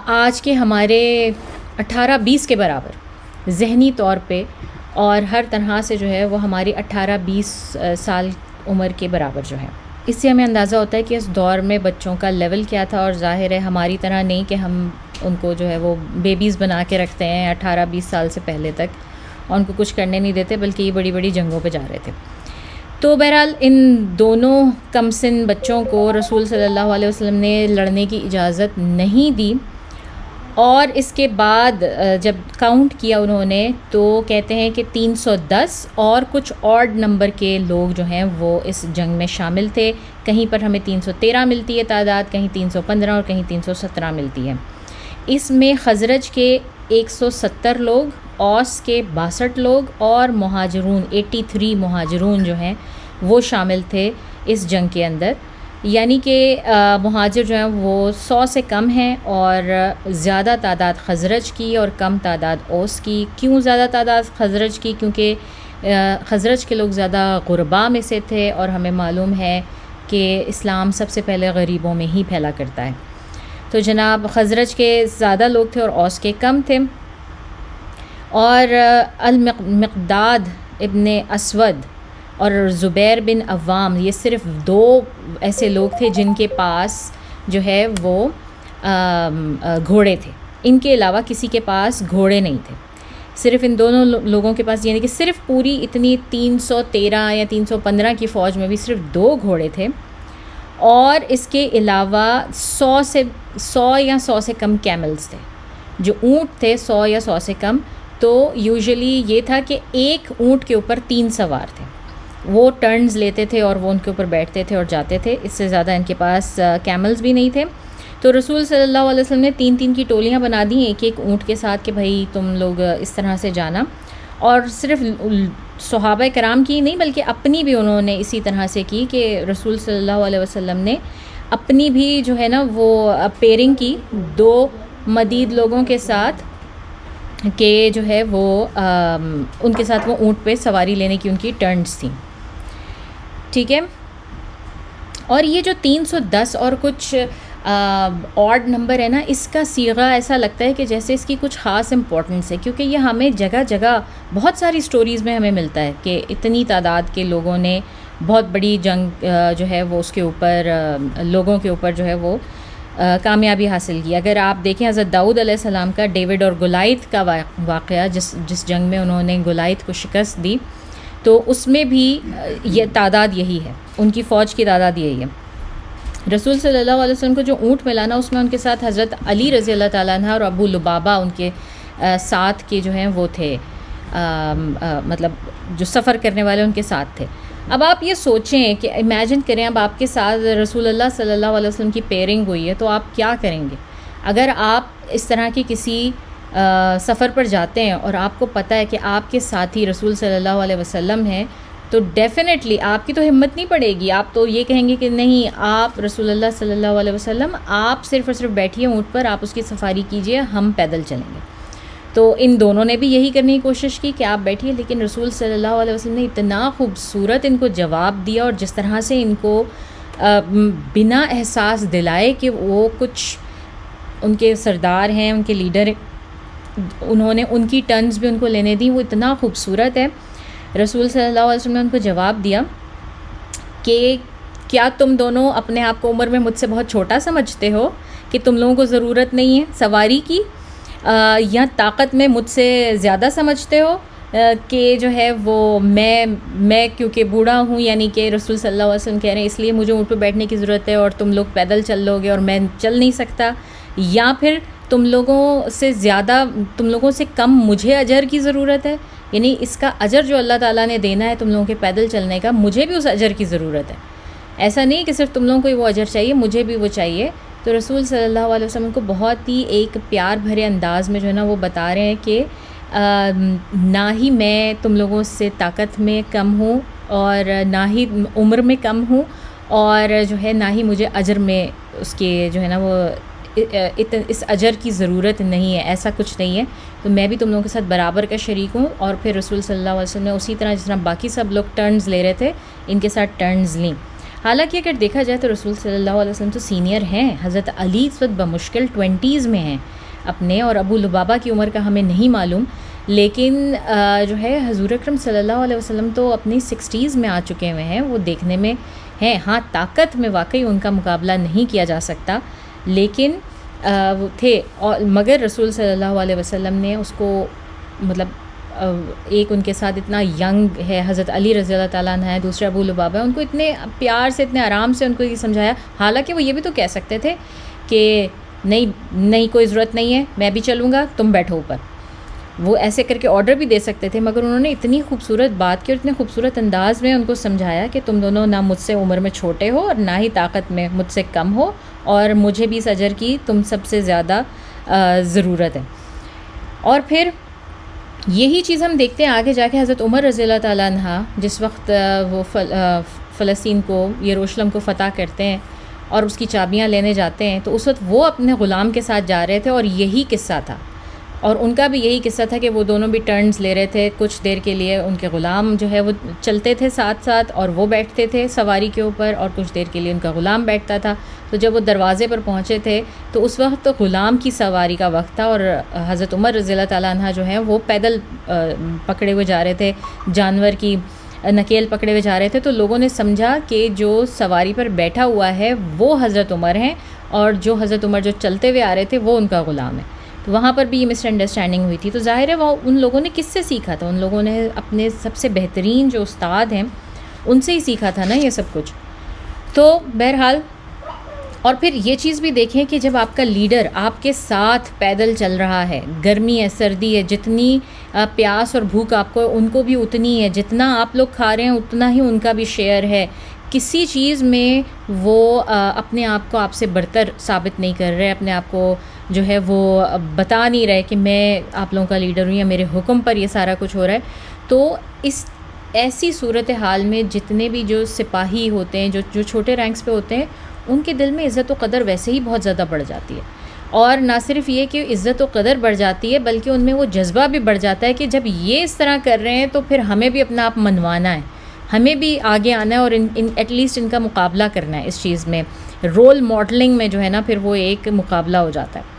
Speaker 1: آج کے ہمارے 18-20 کے برابر ذہنی طور پہ اور ہر طرح سے جو ہے وہ ہماری 18-20 سال عمر کے برابر جو ہے. اس سے ہمیں اندازہ ہوتا ہے کہ اس دور میں بچوں کا لیول کیا تھا. اور ظاہر ہے ہماری طرح نہیں کہ ہم ان کو جو ہے وہ بیبیز بنا کے رکھتے ہیں 18-20 سال سے پہلے تک اور ان کو کچھ کرنے نہیں دیتے بلکہ یہ بڑی بڑی جنگوں پہ جا رہے تھے. تو بہرحال ان دونوں کم سن بچوں کو رسول صلی اللہ علیہ وسلم نے لڑنے کی اجازت نہیں دی. اور اس کے بعد جب کاؤنٹ کیا انہوں نے تو کہتے ہیں کہ 310 اور کچھ آڈ نمبر کے لوگ جو ہیں وہ اس جنگ میں شامل تھے. کہیں پر ہمیں 313 ملتی ہے تعداد, کہیں 315 اور کہیں 317 ملتی ہے. اس میں خزرج کے 170 لوگ, اوس کے 62 لوگ اور مہاجرون 83 مہاجرون جو ہیں وہ شامل تھے اس جنگ کے اندر. یعنی کہ مہاجر جو ہیں وہ 100 سے کم ہیں اور زیادہ تعداد خزرج کی اور کم تعداد اوس کی. کیوں زیادہ تعداد خزرج کی؟ کیونکہ خزرج کے لوگ زیادہ غربا میں سے تھے اور ہمیں معلوم ہے کہ اسلام سب سے پہلے غریبوں میں ہی پھیلا کرتا ہے. تو جناب خزرج کے زیادہ لوگ تھے اور اوس کے کم تھے. اور المقداد ابن اسود اور زبیر بن عوام یہ صرف 2 ایسے لوگ تھے جن کے پاس جو ہے وہ گھوڑے تھے. ان کے علاوہ کسی کے پاس گھوڑے نہیں تھے. صرف ان دونوں لوگوں کے پاس, یعنی کہ صرف پوری اتنی 313 یا 315 کی فوج میں بھی صرف 2 گھوڑے تھے. اور اس کے علاوہ 100 یا 100 سے کم کیملز تھے. جو اونٹ تھے 100 یا 100 سے کم. تو یوزلی یہ تھا کہ ایک اونٹ کے اوپر 3 سوار تھے, وہ ٹرنز لیتے تھے اور وہ ان کے اوپر بیٹھتے تھے اور جاتے تھے. اس سے زیادہ ان کے پاس کیملز بھی نہیں تھے. تو رسول صلی اللہ علیہ وسلم نے 3 کی ٹولیاں بنا دیں ایک ایک اونٹ کے ساتھ کہ بھائی تم لوگ اس طرح سے جانا. اور صرف صحابہ کرام کی نہیں بلکہ اپنی بھی انہوں نے اسی طرح سے کی کہ رسول صلی اللہ علیہ وسلم نے اپنی بھی جو ہے نا وہ پیرنگ کی 2 مدید لوگوں کے ساتھ کہ جو ہے وہ ان کے ساتھ وہ اونٹ پہ سواری لینے کی ان کی ٹرنز تھیں. ٹھیک ہے. اور یہ جو 310 اور کچھ آڈ نمبر ہے نا، اس کا صیغہ ایسا لگتا ہے کہ جیسے اس کی کچھ خاص امپورٹنس ہے، کیونکہ یہ ہمیں جگہ جگہ بہت ساری سٹوریز میں ہمیں ملتا ہے کہ اتنی تعداد کے لوگوں نے بہت بڑی جنگ جو ہے وہ اس کے اوپر لوگوں کے اوپر جو ہے وہ کامیابی حاصل کی. اگر آپ دیکھیں حضرت داؤد علیہ السلام کا ڈیوڈ اور گولائت کا واقعہ، جس جنگ میں انہوں نے گولائت کو شکست دی، تو اس میں بھی یہ تعداد یہی ہے، ان کی فوج کی تعداد یہی ہے. رسول صلی اللہ علیہ وسلم کو جو اونٹ ملا نا، اس میں ان کے ساتھ حضرت علی رضی اللہ تعالیٰ عنہ اور ابو لبابہ ان کے ساتھ کے جو ہیں وہ تھے، مطلب جو سفر کرنے والے ان کے ساتھ تھے. اب آپ یہ سوچیں کہ امیجن کریں، اب آپ کے ساتھ رسول اللہ صلی اللہ علیہ وسلم کی پیرنگ ہوئی ہے، تو آپ کیا کریں گے؟ اگر آپ اس طرح کی کسی سفر پر جاتے ہیں اور آپ کو پتہ ہے کہ آپ کے ساتھی رسول صلی اللہ علیہ وسلم ہیں، تو ڈیفینیٹلی آپ کی تو ہمت نہیں پڑے گی. آپ تو یہ کہیں گے کہ نہیں، آپ رسول اللہ صلی اللہ علیہ وسلم، آپ صرف اور صرف بیٹھیے اونٹ پر، آپ اس کی سفاری کیجئے، ہم پیدل چلیں گے. تو ان دونوں نے بھی یہی کرنے کی کوشش کی کہ آپ بیٹھیے، لیکن رسول صلی اللہ علیہ وسلم نے اتنا خوبصورت ان کو جواب دیا، اور جس طرح سے ان کو بنا احساس دلائے کہ وہ کچھ ان کے سردار ہیں، ان کے لیڈر، انہوں نے ان کی ٹرنز بھی ان کو لینے دی، وہ اتنا خوبصورت ہے. رسول صلی اللہ علیہ وسلم نے ان کو جواب دیا کہ کیا تم دونوں اپنے آپ کو عمر میں مجھ سے بہت چھوٹا سمجھتے ہو کہ تم لوگوں کو ضرورت نہیں ہے سواری کی، یا طاقت میں مجھ سے زیادہ سمجھتے ہو کہ جو ہے وہ میں کیونکہ بوڑھا ہوں، یعنی کہ رسول صلی اللہ علیہ وسلم کہہ رہے ہیں اس لیے مجھے اونٹ پہ بیٹھنے کی ضرورت ہے اور تم لوگ پیدل چل لو گے اور میں چل نہیں سکتا، یا پھر تم لوگوں سے کم مجھے اجر کی ضرورت ہے، یعنی اس کا اجر جو اللہ تعالیٰ نے دینا ہے تم لوگوں کے پیدل چلنے کا، مجھے بھی اس اجر کی ضرورت ہے. ایسا نہیں کہ صرف تم لوگوں کو ہی وہ اجر چاہیے، مجھے بھی وہ چاہیے. تو رسول صلی اللہ علیہ وسلم کو بہت ہی ایک پیار بھرے انداز میں جو ہے نا وہ بتا رہے ہیں کہ نہ ہی میں تم لوگوں سے طاقت میں کم ہوں اور نہ ہی عمر میں کم ہوں، اور جو ہے نہ ہی مجھے اجر میں اس کے جو ہے نا وہ اس اجر کی ضرورت نہیں ہے، ایسا کچھ نہیں ہے. تو میں بھی تم لوگوں کے ساتھ برابر کا شریک ہوں. اور پھر رسول صلی اللہ علیہ وسلم نے اسی طرح جس طرح باقی سب لوگ ٹرنز لے رہے تھے، ان کے ساتھ ٹرنز لیں. حالانکہ اگر دیکھا جائے تو رسول صلی اللہ علیہ وسلم تو سینئر ہیں. حضرت علی اس وقت بمشکل 20s میں ہیں اپنے، اور ابو لبابہ کی عمر کا ہمیں نہیں معلوم، لیکن جو ہے حضور اکرم صلی اللہ علیہ وسلم تو اپنی 60s میں آ چکے ہوئے ہیں. وہ دیکھنے میں ہیں، ہاں طاقت میں واقعی ان کا مقابلہ نہیں کیا جا سکتا، لیکن وہ تھے. اور مگر رسول صلی اللہ علیہ وسلم نے اس کو مطلب ایک ان کے ساتھ اتنا ینگ ہے حضرت علی رضی اللہ تعالیٰ عنہ ہے، دوسرے ابو لبابہ، ان کو اتنے پیار سے اتنے آرام سے ان کو یہ سمجھایا. حالانکہ وہ یہ بھی تو کہہ سکتے تھے کہ نہیں کوئی ضرورت نہیں ہے، میں بھی چلوں گا، تم بیٹھو اوپر. وہ ایسے کر کے آرڈر بھی دے سکتے تھے، مگر انہوں نے اتنی خوبصورت بات کی اور اتنے خوبصورت انداز میں ان کو سمجھایا کہ تم دونوں نہ مجھ سے عمر میں چھوٹے ہو اور نہ ہی طاقت میں مجھ سے کم ہو، اور مجھے بھی اس اجر کی تم سب سے زیادہ ضرورت ہے. اور پھر یہی چیز ہم دیکھتے ہیں آگے جا کے حضرت عمر رضی اللہ تعالیٰ عنہ جس وقت وہ فلسطین کو، یروشلم کو فتح کرتے ہیں اور اس کی چابیاں لینے جاتے ہیں، تو اس وقت وہ اپنے غلام کے ساتھ جا رہے تھے، اور یہی قصہ تھا. اور ان کا بھی یہی قصہ تھا کہ وہ دونوں بھی ٹرنز لے رہے تھے. کچھ دیر کے لیے ان کے غلام جو ہے وہ چلتے تھے ساتھ ساتھ اور وہ بیٹھتے تھے سواری کے اوپر، اور کچھ دیر کے لیے ان کا غلام بیٹھتا تھا. تو جب وہ دروازے پر پہنچے تھے تو اس وقت تو غلام کی سواری کا وقت تھا، اور حضرت عمر رضی اللہ تعالیٰ عنہ جو ہیں وہ پیدل پکڑے ہوئے جا رہے تھے، جانور کی نکیل پکڑے ہوئے جا رہے تھے. تو لوگوں نے سمجھا کہ جو سواری پر بیٹھا ہوا ہے وہ حضرت عمر ہیں، اور جو حضرت عمر جو چلتے ہوئے آ رہے تھے وہ ان کا غلام ہے. تو وہاں پر بھی یہ مس انڈرسٹینڈنگ ہوئی تھی. تو ظاہر ہے وہ ان لوگوں نے کس سے سیکھا تھا؟ ان لوگوں نے اپنے سب سے بہترین جو استاد ہیں ان سے ہی سیکھا تھا نا یہ سب کچھ. تو بہرحال، اور پھر یہ چیز بھی دیکھیں کہ جب آپ کا لیڈر آپ کے ساتھ پیدل چل رہا ہے، گرمی ہے، سردی ہے، جتنی پیاس اور بھوک آپ کو، ان کو بھی اتنی ہے، جتنا آپ لوگ کھا رہے ہیں اتنا ہی ان کا بھی شیئر ہے. کسی چیز میں وہ اپنے آپ کو آپ سے برتر ثابت نہیں کر رہے، اپنے آپ کو جو ہے وہ بتا نہیں رہے کہ میں آپ لوگوں کا لیڈر ہوں یا میرے حکم پر یہ سارا کچھ ہو رہا ہے. تو اس ایسی صورت حال میں جتنے بھی جو سپاہی ہوتے ہیں، جو چھوٹے رینکس پہ ہوتے ہیں، ان کے دل میں عزت و قدر ویسے ہی بہت زیادہ بڑھ جاتی ہے. اور نہ صرف یہ کہ عزت و قدر بڑھ جاتی ہے بلکہ ان میں وہ جذبہ بھی بڑھ جاتا ہے کہ جب یہ اس طرح کر رہے ہیں تو پھر ہمیں بھی اپنا آپ منوانا ہے, ہمیں بھی آگے آنا ہے اور ایٹ لیسٹ ان کا مقابلہ کرنا ہے اس چیز میں. رول ماڈلنگ میں جو ہے نا پھر وہ ایک مقابلہ ہو جاتا ہے.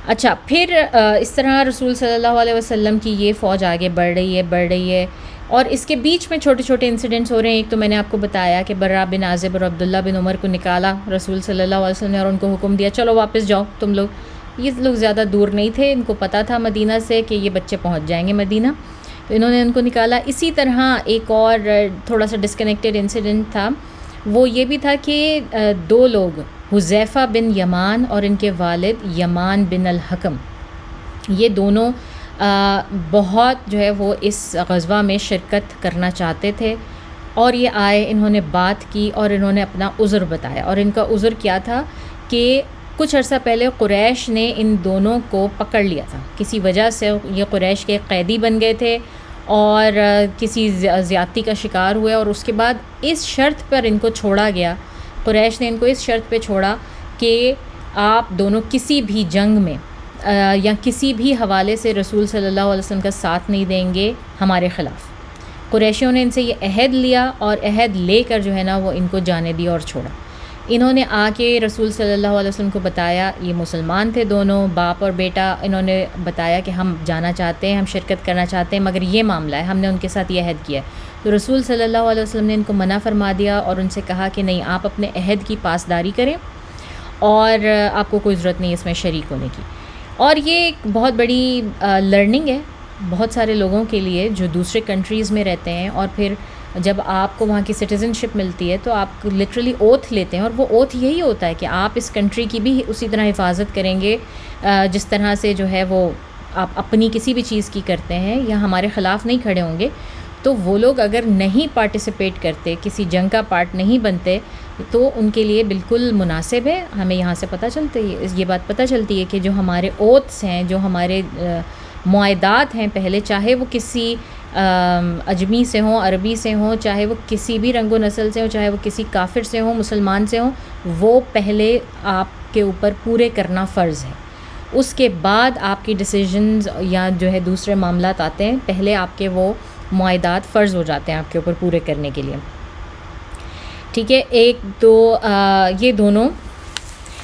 Speaker 1: اچھا, پھر اس طرح رسول صلی اللہ علیہ وسلم کی یہ فوج آگے بڑھ رہی ہے اور اس کے بیچ میں چھوٹے چھوٹے انسیڈنٹس ہو رہے ہیں. ایک تو میں نے آپ کو بتایا کہ برا بن عازب اور عبداللہ بن عمر کو نکالا رسول صلی اللہ علیہ وسلم نے اور ان کو حکم دیا چلو واپس جاؤ تم لوگ. یہ لوگ زیادہ دور نہیں تھے, ان کو پتہ تھا مدینہ سے کہ یہ بچے پہنچ جائیں گے مدینہ, تو انہوں نے ان کو نکالا. اسی طرح ایک اور تھوڑا سا ڈسکنیکٹڈ انسیڈنٹ تھا, وہ یہ بھی تھا کہ دو لوگ حذیفہ بن یمان اور ان کے والد یمان بن الحکم, یہ دونوں بہت جو ہے وہ اس غزوہ میں شرکت کرنا چاہتے تھے. اور یہ آئے, انہوں نے بات کی اور انہوں نے اپنا عذر بتایا. اور ان کا عذر کیا تھا کہ کچھ عرصہ پہلے قریش نے ان دونوں کو پکڑ لیا تھا کسی وجہ سے. یہ قریش کے قیدی بن گئے تھے اور کسی زیادتی کا شکار ہوئے, اور اس کے بعد اس شرط پر ان کو چھوڑا گیا. قریش نے ان کو اس شرط پہ چھوڑا کہ آپ دونوں کسی بھی جنگ میں یا کسی بھی حوالے سے رسول صلی اللہ علیہ وسلم کا ساتھ نہیں دیں گے ہمارے خلاف. قریشیوں نے ان سے یہ عہد لیا اور عہد لے کر جو ہے نا وہ ان کو جانے دیا اور چھوڑا. انہوں نے آ کے رسول صلی اللہ علیہ وسلم کو بتایا, یہ مسلمان تھے دونوں باپ اور بیٹا, انہوں نے بتایا کہ ہم جانا چاہتے ہیں, ہم شرکت کرنا چاہتے ہیں, مگر یہ معاملہ ہے, ہم نے ان کے ساتھ یہ عہد کیا ہے. تو رسول صلی اللہ علیہ وسلم نے ان کو منع فرما دیا اور ان سے کہا کہ نہیں, آپ اپنے عہد کی پاسداری کریں اور آپ کو کوئی ضرورت نہیں اس میں شریک ہونے کی. اور یہ ایک بہت بڑی لرننگ ہے بہت سارے لوگوں کے لیے جو دوسرے کنٹریز میں رہتے ہیں, اور پھر جب آپ کو وہاں کی سٹیزن شپ ملتی ہے تو آپ لٹرلی اوتھ لیتے ہیں, اور وہ اوتھ یہی ہوتا ہے کہ آپ اس کنٹری کی بھی اسی طرح حفاظت کریں گے جس طرح سے جو ہے وہ آپ اپنی کسی بھی چیز کی کرتے ہیں, یا ہمارے خلاف نہیں کھڑے ہوں گے. تو وہ لوگ اگر نہیں پارٹیسپیٹ کرتے, کسی جنگ کا پارٹ نہیں بنتے, تو ان کے لیے بالکل مناسب ہے. ہمیں یہاں سے پتہ چلتا ہے, یہ بات پتہ چلتی ہے کہ جو ہمارے اوتھس ہیں, جو ہمارے معاہدات ہیں پہلے, چاہے وہ کسی اجمی سے ہوں, عربی سے ہوں, چاہے وہ کسی بھی رنگ و نسل سے ہوں, چاہے وہ کسی کافر سے ہوں, مسلمان سے ہوں, وہ پہلے آپ کے اوپر پورے کرنا فرض ہے. اس کے بعد آپ کی ڈیسیجنز یا جو ہے دوسرے معاملات آتے ہیں, پہلے آپ کے وہ معاہدات فرض ہو جاتے ہیں آپ کے اوپر پورے کرنے کے لیے. ٹھیک ہے, ایک دو یہ دونوں.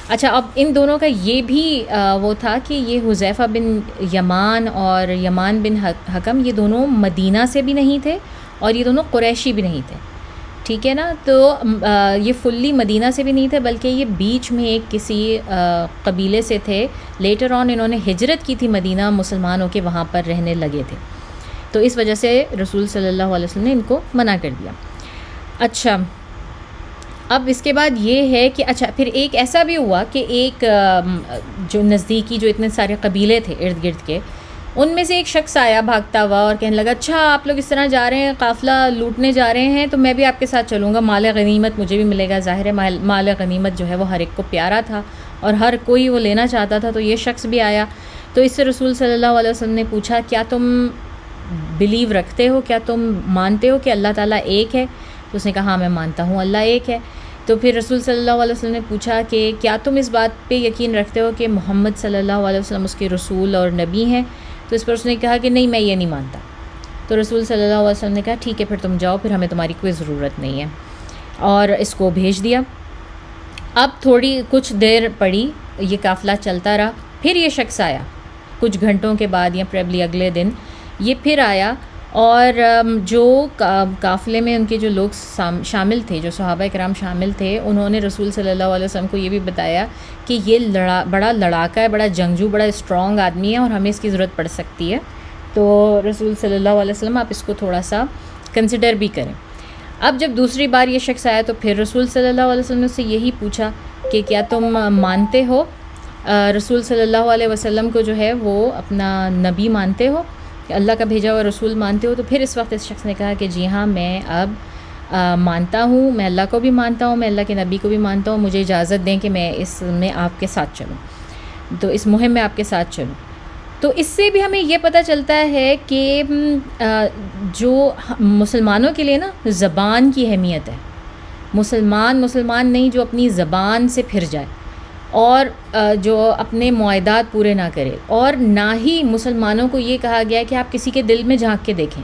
Speaker 1: اچھا, اب ان دونوں کا یہ بھی وہ تھا کہ یہ حذیفہ بن یمان اور یمان بن حکم, یہ دونوں مدینہ سے بھی نہیں تھے اور یہ دونوں قریشی بھی نہیں تھے. ٹھیک ہے نا, تو یہ فلی مدینہ سے بھی نہیں تھے بلکہ یہ بیچ میں ایک کسی قبیلے سے تھے. لیٹر آن انہوں نے ہجرت کی تھی مدینہ, مسلمانوں کے وہاں پر رہنے لگے تھے, تو اس وجہ سے رسول صلی اللہ علیہ وسلم نے ان کو منع کر دیا. اچھا, اب اس کے بعد یہ ہے کہ اچھا پھر ایک ایسا بھی ہوا کہ ایک جو نزدیکی جو اتنے سارے قبیلے تھے ارد گرد کے, ان میں سے ایک شخص آیا بھاگتا ہوا اور کہنے لگا اچھا آپ لوگ اس طرح جا رہے ہیں, قافلہ لوٹنے جا رہے ہیں, تو میں بھی آپ کے ساتھ چلوں گا, مال غنیمت مجھے بھی ملے گا. ظاہر ہے مال غنیمت جو ہے وہ ہر ایک کو پیارا تھا اور ہر کوئی وہ لینا چاہتا تھا, تو یہ شخص بھی آیا. تو اس سے رسول صلی اللہ علیہ وسلم نے پوچھا کیا تم بلیو رکھتے ہو, کیا تم مانتے ہو کہ اللہ تعالیٰ ایک ہے؟ تو اس نے کہا ہاں میں مانتا ہوں اللہ ایک ہے. تو پھر رسول صلی اللہ علیہ وسلم نے پوچھا کہ کیا تم اس بات پہ یقین رکھتے ہو کہ محمد صلی اللہ علیہ وسلم اس کے رسول اور نبی ہیں؟ تو اس پر اس نے کہا کہ نہیں میں یہ نہیں مانتا. تو رسول صلی اللہ علیہ وسلم نے کہا ٹھیک ہے پھر تم جاؤ, پھر ہمیں تمہاری کوئی ضرورت نہیں ہے, اور اس کو بھیج دیا. اب تھوڑی کچھ دیر پڑی, یہ قافلہ چلتا رہا, پھر یہ شخص آیا کچھ گھنٹوں کے بعد یا پریبلی اگلے دن یہ پھر آیا, اور جو قافلے میں ان کے جو لوگ شامل تھے, جو صحابہ کرام شامل تھے, انہوں نے رسول صلی اللہ علیہ وسلم کو یہ بھی بتایا کہ یہ بڑا لڑاکا ہے, بڑا جنگجو, بڑا اسٹرانگ آدمی ہے اور ہمیں اس کی ضرورت پڑ سکتی ہے. تو رسول صلی اللہ علیہ وسلم آپ اس کو تھوڑا سا کنسیڈر بھی کریں. اب جب دوسری بار یہ شخص آیا تو پھر رسول صلی اللہ علیہ وسلم نے سے یہی پوچھا کہ کیا تم مانتے ہو رسول صلی اللہ علیہ وسلم کو جو ہے وہ اپنا نبی مانتے ہو, کہ اللہ کا بھیجا ہوا رسول مانتے ہو؟ تو پھر اس وقت اس شخص نے کہا کہ جی ہاں میں اب مانتا ہوں, میں اللہ کو بھی مانتا ہوں, میں اللہ کے نبی کو بھی مانتا ہوں, مجھے اجازت دیں کہ میں اس میں آپ کے ساتھ چلوں, تو اس مہم میں آپ کے ساتھ چلوں. تو اس سے بھی ہمیں یہ پتہ چلتا ہے کہ جو مسلمانوں کے لیے نا زبان کی اہمیت ہے, مسلمان نہیں جو اپنی زبان سے پھر جائے اور جو اپنے معاہدات پورے نہ کرے، اور نہ ہی مسلمانوں کو یہ کہا گیا کہ آپ کسی کے دل میں جھانک کے دیکھیں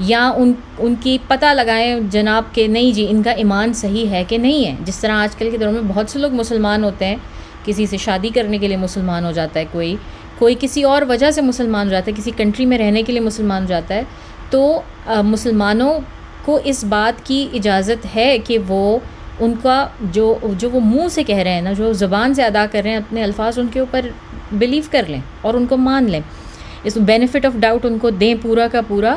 Speaker 1: یا ان کی پتہ لگائیں جناب کہ نہیں جی ان کا ایمان صحیح ہے کہ نہیں ہے. جس طرح آج کل کے دور میں بہت سے لوگ مسلمان ہوتے ہیں، کسی سے شادی کرنے کے لیے مسلمان ہو جاتا ہے، کوئی کسی اور وجہ سے مسلمان ہو جاتا ہے، کسی کنٹری میں رہنے کے لیے مسلمان ہو جاتا ہے. تو مسلمانوں کو اس بات کی اجازت ہے کہ وہ ان کا جو وہ منہ سے کہہ رہے ہیں نا، جو زبان سے ادا کر رہے ہیں اپنے الفاظ، ان کے اوپر بلیو کر لیں اور ان کو مان لیں، اس بینیفٹ آف ڈاؤٹ ان کو دیں پورا کا پورا.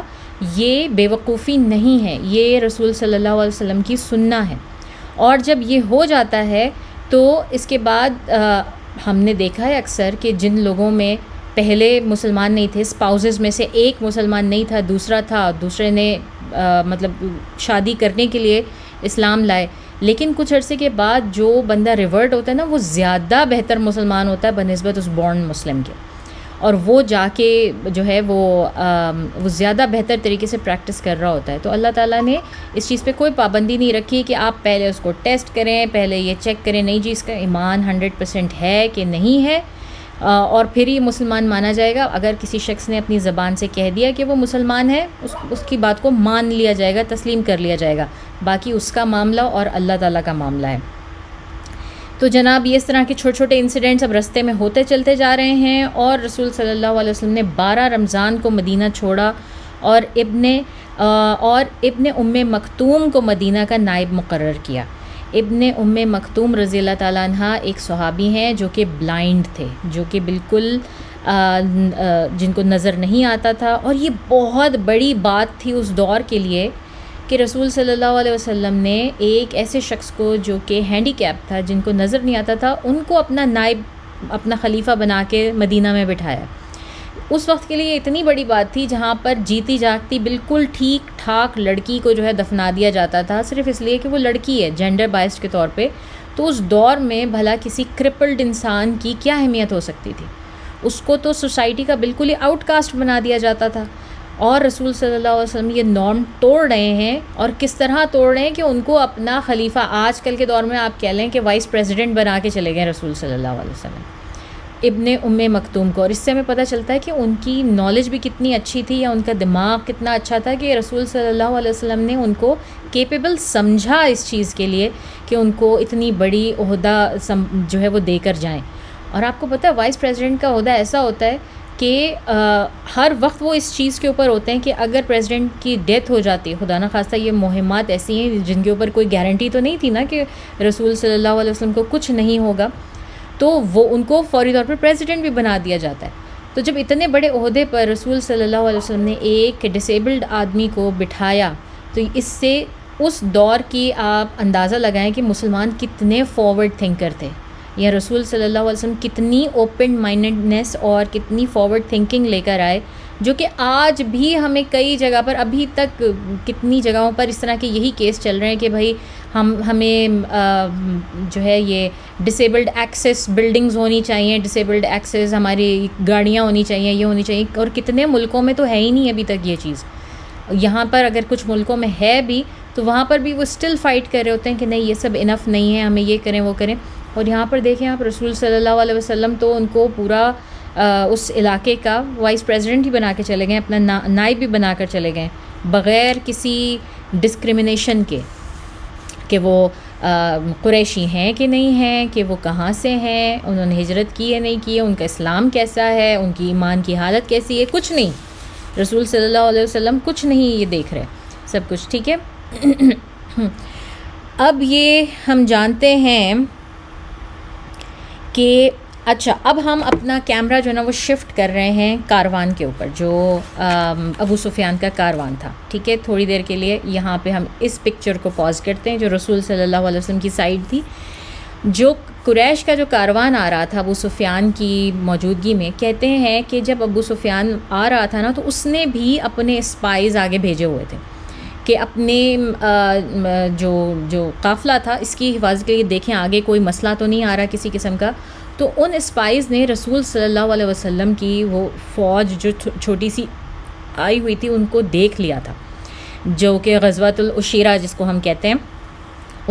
Speaker 1: یہ بے وقوفی نہیں ہے، یہ رسول صلی اللہ علیہ وسلم کی سنت ہے. اور جب یہ ہو جاتا ہے تو اس کے بعد ہم نے دیکھا ہے اکثر کہ جن لوگوں میں پہلے مسلمان نہیں تھے، اسپاؤزز میں سے ایک مسلمان نہیں تھا، دوسرا تھا، دوسرے نے مطلب شادی کرنے کے لیے اسلام لائے، لیکن کچھ عرصے کے بعد جو بندہ ریورٹ ہوتا ہے نا، وہ زیادہ بہتر مسلمان ہوتا ہے بنسبت اس بورن مسلم کے، اور وہ جا کے جو ہے وہ زیادہ بہتر طریقے سے پریکٹس کر رہا ہوتا ہے. تو اللہ تعالیٰ نے اس چیز پہ کوئی پابندی نہیں رکھی کہ آپ پہلے اس کو ٹیسٹ کریں، پہلے یہ چیک کریں نہیں جی اس کا ایمان 100% ہے کہ نہیں ہے، اور پھر ہی مسلمان مانا جائے گا. اگر کسی شخص نے اپنی زبان سے کہہ دیا کہ وہ مسلمان ہے، اس کی بات کو مان لیا جائے گا، تسلیم کر لیا جائے گا، باقی اس کا معاملہ اور اللہ تعالیٰ کا معاملہ ہے. تو جناب یہ اس طرح کے چھوٹے چھوٹے انسیڈنٹس اب رستے میں ہوتے چلتے جا رہے ہیں، اور رسول صلی اللہ علیہ وسلم نے 12 رمضان کو مدینہ چھوڑا اور ابن ام مکتوم کو مدینہ کا نائب مقرر کیا. ابن ام مکتوم رضی اللہ تعالیٰ عنہ ایک صحابی ہیں جو کہ بلائنڈ تھے، جو کہ بالکل جن کو نظر نہیں آتا تھا، اور یہ بہت بڑی بات تھی اس دور کے لیے کہ رسول صلی اللہ علیہ وسلم نے ایک ایسے شخص کو جو کہ ہینڈی کیپ تھا، جن کو نظر نہیں آتا تھا، ان کو اپنا نائب، اپنا خلیفہ بنا کے مدینہ میں بٹھایا. اس وقت کے لیے اتنی بڑی بات تھی جہاں پر جیتی جاگتی بالکل ٹھیک ٹھاک لڑکی کو جو ہے دفنا دیا جاتا تھا، صرف اس لیے کہ وہ لڑکی ہے، جینڈر بائسڈ کے طور پہ. تو اس دور میں بھلا کسی کرپلڈ انسان کی کیا اہمیت ہو سکتی تھی؟ اس کو تو سوسائٹی کا بالکل ہی آؤٹ کاسٹ بنا دیا جاتا تھا. اور رسول صلی اللہ علیہ وسلم یہ نارم توڑ رہے ہیں، اور کس طرح توڑ رہے ہیں کہ ان کو اپنا خلیفہ، آج کل کے دور میں آپ کہہ لیں کہ وائس پریزیڈنٹ بنا کے چلے گئے رسول صلی اللہ علیہ وسلم ابن ام مکتوم کو. اور اس سے ہمیں پتہ چلتا ہے کہ ان کی نالج بھی کتنی اچھی تھی، یا ان کا دماغ کتنا اچھا تھا کہ رسول صلی اللہ علیہ وسلم نے ان کو کیپیبل سمجھا اس چیز کے لیے کہ ان کو اتنی بڑی عہدہ جو ہے وہ دے کر جائیں. اور آپ کو پتہ ہے وائس پریزیڈنٹ کا عہدہ ایسا ہوتا ہے کہ ہر وقت وہ اس چیز کے اوپر ہوتے ہیں کہ اگر پریزیڈنٹ کی ڈیتھ ہو جاتی ہے، خدا نہ خواستہ یہ مہمات ایسی ہیں جن کے اوپر کوئی گارنٹی تو نہیں تھی نا کہ رسول صلی اللہ علیہ وسلم کو کچھ نہیں ہوگا، تو وہ ان کو فوری طور پر پریزیڈنٹ بھی بنا دیا جاتا ہے. تو جب اتنے بڑے عہدے پر رسول صلی اللہ علیہ وسلم نے ایک ڈسیبلڈ آدمی کو بٹھایا، تو اس سے اس دور کی آپ اندازہ لگائیں کہ مسلمان کتنے فارورڈ تھنکر تھے، یا رسول صلی اللہ علیہ وسلم کتنی اوپن مائنڈنیس اور کتنی فارورڈ تھنکنگ لے کر آئے، جو کہ آج بھی ہمیں کئی جگہ پر، ابھی تک کتنی جگہوں پر اس طرح کے یہی کیس چل رہے ہیں کہ بھائی ہمیں جو ہے یہ ڈسیبلڈ ایکسیس بلڈنگز ہونی چاہیے، ڈسیبلڈ ایکسیس ہماری گاڑیاں ہونی چاہیے، یہ ہونی چاہیے. اور کتنے ملکوں میں تو ہے ہی نہیں ابھی تک یہ چیز. یہاں پر اگر کچھ ملکوں میں ہے بھی تو وہاں پر بھی وہ اسٹل فائٹ کر رہے ہوتے ہیں کہ نہیں یہ سب انف نہیں ہے، ہمیں یہ کریں وہ کریں. اور یہاں پر دیکھیں آپ، رسول صلی اللہ علیہ وسلم تو ان کو پورا اس علاقے کا وائس پریزیڈنٹ ہی بنا کے چلے گئے، اپنا نائب بھی بنا کر چلے گئے، بغیر کسی ڈسکریمنیشن کے کہ وہ قریشی ہیں کہ نہیں ہیں، کہ وہ کہاں سے ہیں، انہوں نے ہجرت کی ہے نہیں کی ہے، ان کا اسلام کیسا ہے، ان کی ایمان کی حالت کیسی ہے، کچھ نہیں. رسول صلی اللہ علیہ وسلم کچھ نہیں یہ دیکھ رہے، سب کچھ ٹھیک ہے. اب یہ ہم جانتے ہیں کہ اچھا، اب ہم اپنا کیمرہ جو ہے نا وہ شفٹ کر رہے ہیں کاروان کے اوپر، جو ابو سفیان کا کاروان تھا. ٹھیک ہے، تھوڑی دیر کے لیے یہاں پہ ہم اس پکچر کو پاز کرتے ہیں جو رسول صلی اللہ علیہ وسلم کی سائڈ تھی. جو قریش کا جو کاروان آ رہا تھا ابو سفیان کی موجودگی میں، کہتے ہیں کہ جب ابو سفیان آ رہا تھا نا تو اس نے بھی اپنے اسپائز آگے بھیجے ہوئے تھے کہ اپنے جو قافلہ تھا اس کی حفاظت کے لیے دیکھیں آگے کوئی مسئلہ تو نہیں آ رہا کسی قسم کا. تو ان اسپائز نے رسول صلی اللہ علیہ وسلم کی وہ فوج جو چھوٹی سی آئی ہوئی تھی ان کو دیکھ لیا تھا، جو کہ غزوۃ العشیرہ جس کو ہم کہتے ہیں،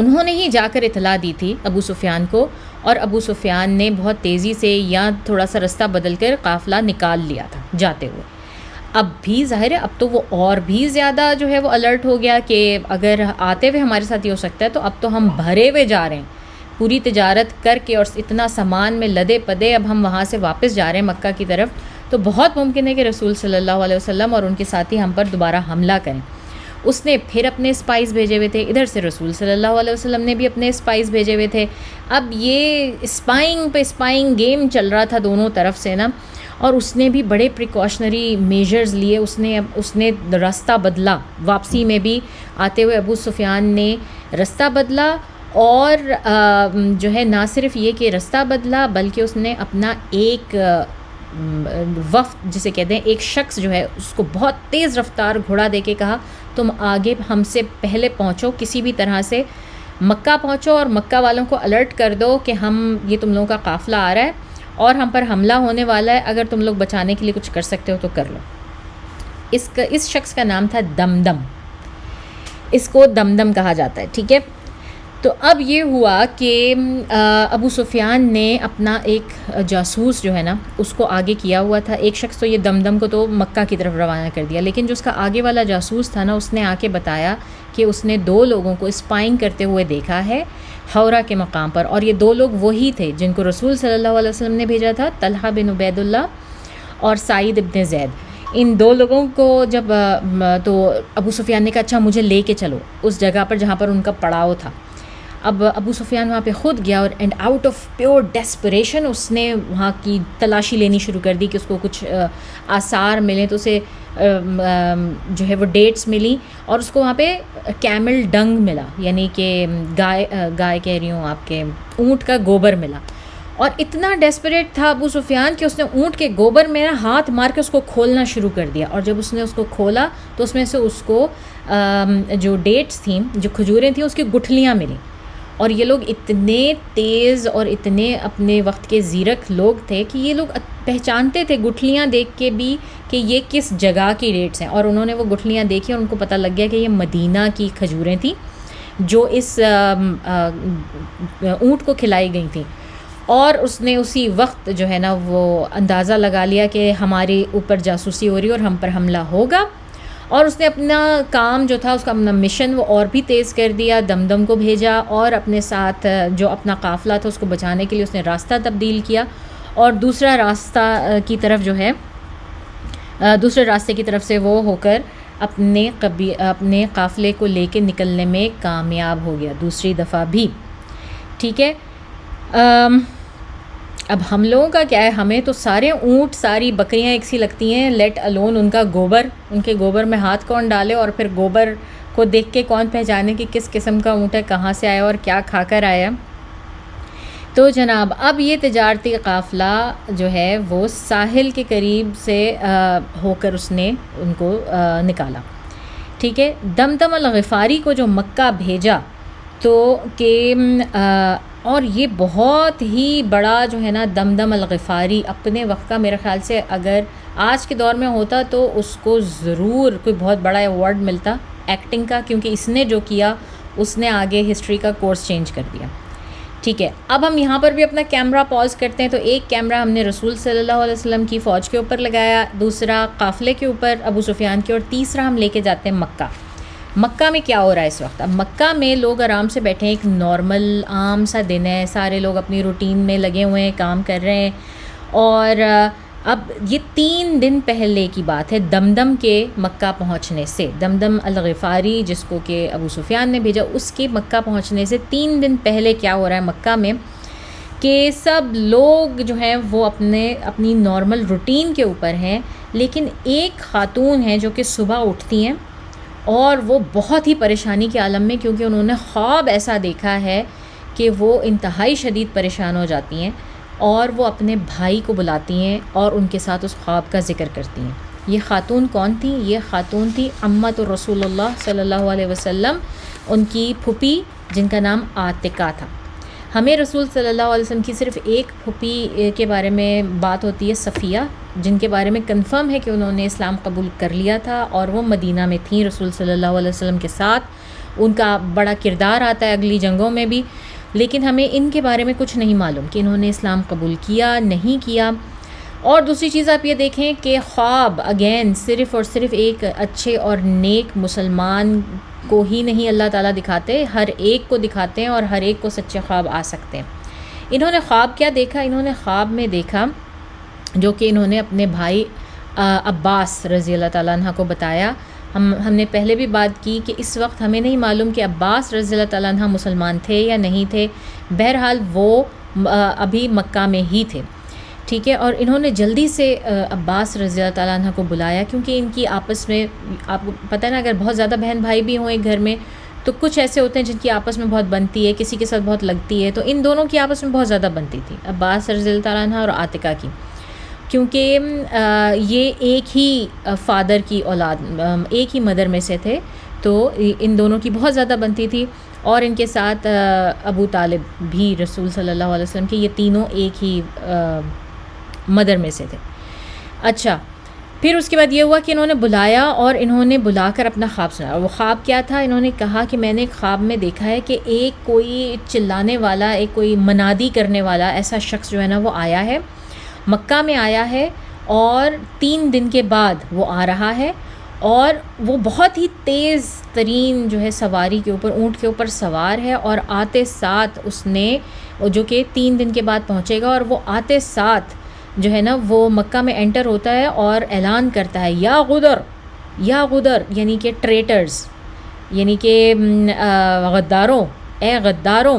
Speaker 1: انہوں نے ہی جا کر اطلاع دی تھی ابو سفیان کو، اور ابو سفیان نے بہت تیزی سے یا تھوڑا سا رستہ بدل کر قافلہ نکال لیا تھا جاتے ہوئے۔ اب بھی ظاہر ہے اب تو وہ اور بھی زیادہ جو ہے وہ الرٹ ہو گیا کہ اگر آتے ہوئے ہمارے ساتھ یہ ہو سکتا ہے تو اب تو ہم بھرے ہوئے جا رہے ہیں پوری تجارت کر کے، اور اتنا سامان میں لدے پدے اب ہم وہاں سے واپس جا رہے ہیں مکہ کی طرف، تو بہت ممکن ہے کہ رسول صلی اللہ علیہ وسلم اور ان کے ساتھی ہم پر دوبارہ حملہ کریں۔ اس نے پھر اپنے اسپائز بھیجے ہوئے تھے، ادھر سے رسول صلی اللہ علیہ وسلم نے بھی اپنے اسپائز بھیجے ہوئے تھے۔ اب یہ اسپائنگ پہ اسپائنگ گیم چل رہا تھا دونوں طرف سے نا، اور اس نے بھی بڑے پریکاشنری میجرز لیے، اس نے راستہ بدلا، واپسی میں بھی آتے ہوئے ابو سفیان نے رستہ بدلا، اور جو ہے نہ صرف یہ کہ رستہ بدلا بلکہ اس نے اپنا ایک وفد جسے کہتے ہیں ایک شخص جو ہے اس کو بہت تیز رفتار گھوڑا دے کے کہا تم آگے ہم سے پہلے پہنچو، کسی بھی طرح سے مکہ پہنچو اور مکہ والوں کو الرٹ کر دو کہ یہ تم لوگوں کا قافلہ آ رہا ہے اور ہم پر حملہ ہونے والا ہے، اگر تم لوگ بچانے کے لیے کچھ کر سکتے ہو تو کر لو۔ اس شخص کا نام تھا دمدم، اس کو دمدم کہا جاتا ہے، ٹھیک ہے۔ تو اب یہ ہوا کہ ابو سفیان نے اپنا ایک جاسوس جو ہے نا اس کو آگے کیا ہوا تھا، ایک شخص تو یہ دمدم کو تو مکہ کی طرف روانہ کر دیا، لیکن جو اس کا آگے والا جاسوس تھا نا اس نے آ کے بتایا کہ اس نے 2 لوگوں کو اسپائنگ کرتے ہوئے دیکھا ہے حورا کے مقام پر، اور یہ 2 لوگ وہی تھے جن کو رسول صلی اللہ علیہ وسلم نے بھیجا تھا، طلحہ بن عبید اللہ اور سعید ابن زید۔ ان 2 لوگوں کو جب تو ابو سفیان نے کہا اچھا مجھے لے کے چلو اس جگہ پر جہاں پر ان کا پڑاؤ تھا۔ اب ابو سفیان وہاں پہ خود گیا اور and out of pure desperation اس نے وہاں کی تلاشی لینی شروع کر دی کہ اس کو کچھ آثار ملیں، تو اسے جو ہے وہ ڈیٹس ملی، اور اس کو وہاں پہ کیمل ڈنگ ملا، یعنی کہ گائے کہہ رہی ہوں آپ کے اونٹ کا گوبر ملا، اور اتنا ڈیسپریٹ تھا ابو سفیان کہ اس نے اونٹ کے گوبر میں ہاتھ مار کے اس کو کھولنا شروع کر دیا، اور جب اس نے اس کو کھولا تو اس میں سے اس کو جو ڈیٹس تھیں، جو کھجوریں تھیں، اس کی گٹھلیاں ملیں۔ اور یہ لوگ اتنے تیز اور اتنے اپنے وقت کے زیرک لوگ تھے کہ یہ لوگ پہچانتے تھے گٹھلیاں دیکھ کے بھی کہ یہ کس جگہ کی ڈیٹس ہیں، اور انہوں نے وہ گٹھلیاں دیکھی اور ان کو پتہ لگ گیا کہ یہ مدینہ کی کھجوریں تھیں جو اس اونٹ کو کھلائی گئی تھیں، اور اس نے اسی وقت جو ہے نا وہ اندازہ لگا لیا کہ ہمارے اوپر جاسوسی ہو رہی ہے اور ہم پر حملہ ہوگا، اور اس نے اپنا کام جو تھا اس کا اپنا مشن وہ اور بھی تیز کر دیا، دمدم کو بھیجا اور اپنے ساتھ جو اپنا قافلہ تھا اس کو بچانے کے لیے اس نے راستہ تبدیل کیا، اور دوسرا راستہ کی طرف جو ہے دوسرے راستے کی طرف سے وہ ہو کر اپنے قافلے کو لے کے نکلنے میں کامیاب ہو گیا دوسری دفعہ بھی، ٹھیک ہے۔ اب ہم لوگوں کا کیا ہے، ہمیں تو سارے اونٹ ساری بکریاں ایک سی لگتی ہیں، لیٹ الون ان کا گوبر، ان کے گوبر میں ہاتھ کون ڈالے، اور پھر گوبر کو دیکھ کے کون پہچانے کہ کس قسم کا اونٹ ہے، کہاں سے آیا اور کیا کھا کر آیا۔ تو جناب اب یہ تجارتی قافلہ جو ہے وہ ساحل کے قریب سے ہو کر اس نے ان کو نکالا، ٹھیک ہے۔ دمدم الغفاری کو جو مکہ بھیجا تو کہ اور یہ بہت ہی بڑا جو ہے نا دمدم الغفاری اپنے وقت کا، میرے خیال سے اگر آج کے دور میں ہوتا تو اس کو ضرور کوئی بہت بڑا ایوارڈ ملتا ایکٹنگ کا، کیونکہ اس نے جو کیا اس نے آگے ہسٹری کا کورس چینج کر دیا، ٹھیک ہے۔ اب ہم یہاں پر بھی اپنا کیمرہ پاز کرتے ہیں، تو ایک کیمرہ ہم نے رسول صلی اللہ علیہ وسلم کی فوج کے اوپر لگایا، دوسرا قافلے کے اوپر ابو سفیان کے، اور تیسرا ہم لے کے جاتے ہیں مکہ۔ مکہ میں کیا ہو رہا ہے اس وقت؟ اب مکہ میں لوگ آرام سے بیٹھے ہیں، ایک نارمل عام سا دن ہے، سارے لوگ اپنی روٹین میں لگے ہوئے ہیں، کام کر رہے ہیں، اور اب یہ 3 دن پہلے کی بات ہے دمدم کے مکہ پہنچنے سے، دمدم الغفاری جس کو کہ ابو سفیان نے بھیجا اس کے مکہ پہنچنے سے 3 دن پہلے کیا ہو رہا ہے مکہ میں کہ سب لوگ جو ہیں وہ اپنی نارمل روٹین کے اوپر ہیں، لیکن ایک خاتون ہیں جو کہ صبح اٹھتی ہیں اور وہ بہت ہی پریشانی کے عالم میں، کیونکہ انہوں نے خواب ایسا دیکھا ہے کہ وہ انتہائی شدید پریشان ہو جاتی ہیں، اور وہ اپنے بھائی کو بلاتی ہیں اور ان کے ساتھ اس خواب کا ذکر کرتی ہیں۔ یہ خاتون کون تھی؟ یہ خاتون تھی امت رسول اللہ صلی اللہ علیہ وسلم، ان کی پھوپھی جن کا نام عاتقہ تھا۔ ہمیں رسول صلی اللہ علیہ وسلم کی صرف ایک پھوپھی کے بارے میں بات ہوتی ہے، صفیہ، جن کے بارے میں کنفرم ہے کہ انہوں نے اسلام قبول کر لیا تھا اور وہ مدینہ میں تھیں رسول صلی اللہ علیہ وسلم کے ساتھ، ان کا بڑا کردار آتا ہے اگلی جنگوں میں بھی، لیکن ہمیں ان کے بارے میں کچھ نہیں معلوم کہ انہوں نے اسلام قبول کیا نہیں کیا۔ اور دوسری چیز آپ یہ دیکھیں کہ خواب اگین صرف اور صرف ایک اچھے اور نیک مسلمان کو ہی نہیں اللہ تعالیٰ دکھاتے، ہر ایک کو دکھاتے ہیں اور ہر ایک کو سچے خواب آ سکتے ہیں۔ انہوں نے خواب کیا دیکھا؟ انہوں نے خواب میں دیکھا جو کہ انہوں نے اپنے بھائی عباس رضی اللہ تعالیٰ عنہ کو بتایا۔ ہم نے پہلے بھی بات کی کہ اس وقت ہمیں نہیں معلوم کہ عباس رضی اللہ تعالیٰ عنہ مسلمان تھے یا نہیں تھے، بہرحال وہ ابھی مکہ میں ہی تھے، ٹھیک ہے۔ اور انہوں نے جلدی سے عباس رضی اللہ تعالیٰ عنہ کو بلایا، کیونکہ ان کی آپس میں آپ کو پتہ ہے نا، اگر بہت زیادہ بہن بھائی بھی ہوں ایک گھر میں تو کچھ ایسے ہوتے ہیں جن کی آپس میں بہت بنتی ہے، کسی کے ساتھ بہت لگتی ہے، تو ان دونوں کی آپس میں بہت زیادہ بنتی تھی، عباس رضی اللہ تعالیٰ عنہ اور عاتقہ کی، کیونکہ یہ ایک ہی فادر کی اولاد، ایک ہی مدر میں سے تھے، تو ان دونوں کی بہت زیادہ بنتی تھی۔ اور ان کے ساتھ ابو طالب بھی رسول صلی اللہ علیہ وسلم کے، یہ تینوں ایک ہی مدر میں سے تھے۔ اچھا، پھر اس کے بعد یہ ہوا کہ انہوں نے بلایا اور انہوں نے بلا کر اپنا خواب سنایا۔ اور وہ خواب کیا تھا؟ انہوں نے کہا کہ میں نے ایک خواب میں دیکھا ہے کہ ایک کوئی چلانے والا، ایک کوئی منادی کرنے والا ایسا شخص جو ہے نا وہ آیا ہے، مکہ میں آیا ہے، اور 3 دن کے بعد وہ آ رہا ہے، اور وہ بہت ہی تیز ترین جو ہے سواری کے اوپر، اونٹ کے اوپر سوار ہے، اور آتے ساتھ اس نے، جو کہ 3 دن کے بعد پہنچے گا، اور وہ آتے ساتھ جو ہے نا وہ مکہ میں انٹر ہوتا ہے اور اعلان کرتا ہے یا غدر، یا غدر، یعنی کہ ٹریٹرز، یعنی کہ غداروں، اے غداروں،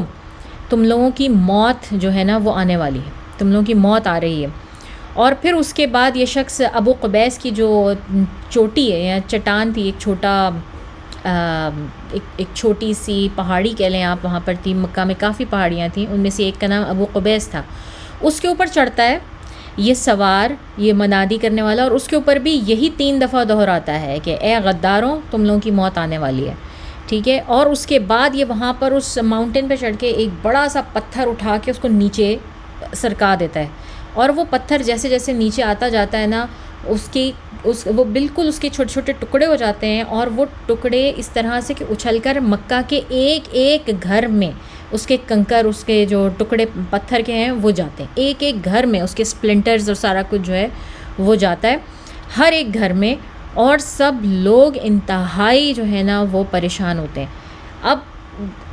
Speaker 1: تم لوگوں کی موت جو ہے نا وہ آنے والی ہے، تم لوگوں کی موت آ رہی ہے۔ اور پھر اس کے بعد یہ شخص ابو قبیس کی جو چوٹی ہے یا چٹان تھی، ایک چھوٹی سی پہاڑی کہہ لیں آپ، وہاں پر تھی، مکہ میں کافی پہاڑیاں تھیں، ان میں سے ایک کا نام ابو قبیس تھا، اس کے اوپر چڑھتا ہے یہ سوار، یہ منادی کرنے والا، اور اس کے اوپر بھی یہی 3 دفعہ دہراتا ہے کہ اے غداروں، تم لوگوں کی موت آنے والی ہے، ٹھیک ہے۔ اور اس کے بعد یہ وہاں پر اس ماؤنٹین پہ چڑھ کے ایک بڑا سا پتھر اٹھا کے اس کو نیچے سرکا دیتا ہے، اور وہ پتھر جیسے جیسے نیچے آتا جاتا ہے نا، وہ بالکل اس کے چھوٹے چھوٹے ٹکڑے ہو جاتے ہیں، اور وہ ٹکڑے اس طرح سے کہ اچھل کر مکہ کے ایک ایک گھر میں اس کے کنکر، اس کے جو ٹکڑے پتھر کے ہیں وہ جاتے ہیں، ایک ایک گھر میں اس کے سپلنٹرز اور سارا کچھ جو ہے وہ جاتا ہے ہر ایک گھر میں، اور سب لوگ انتہائی جو ہے نا وہ پریشان ہوتے ہیں۔ اب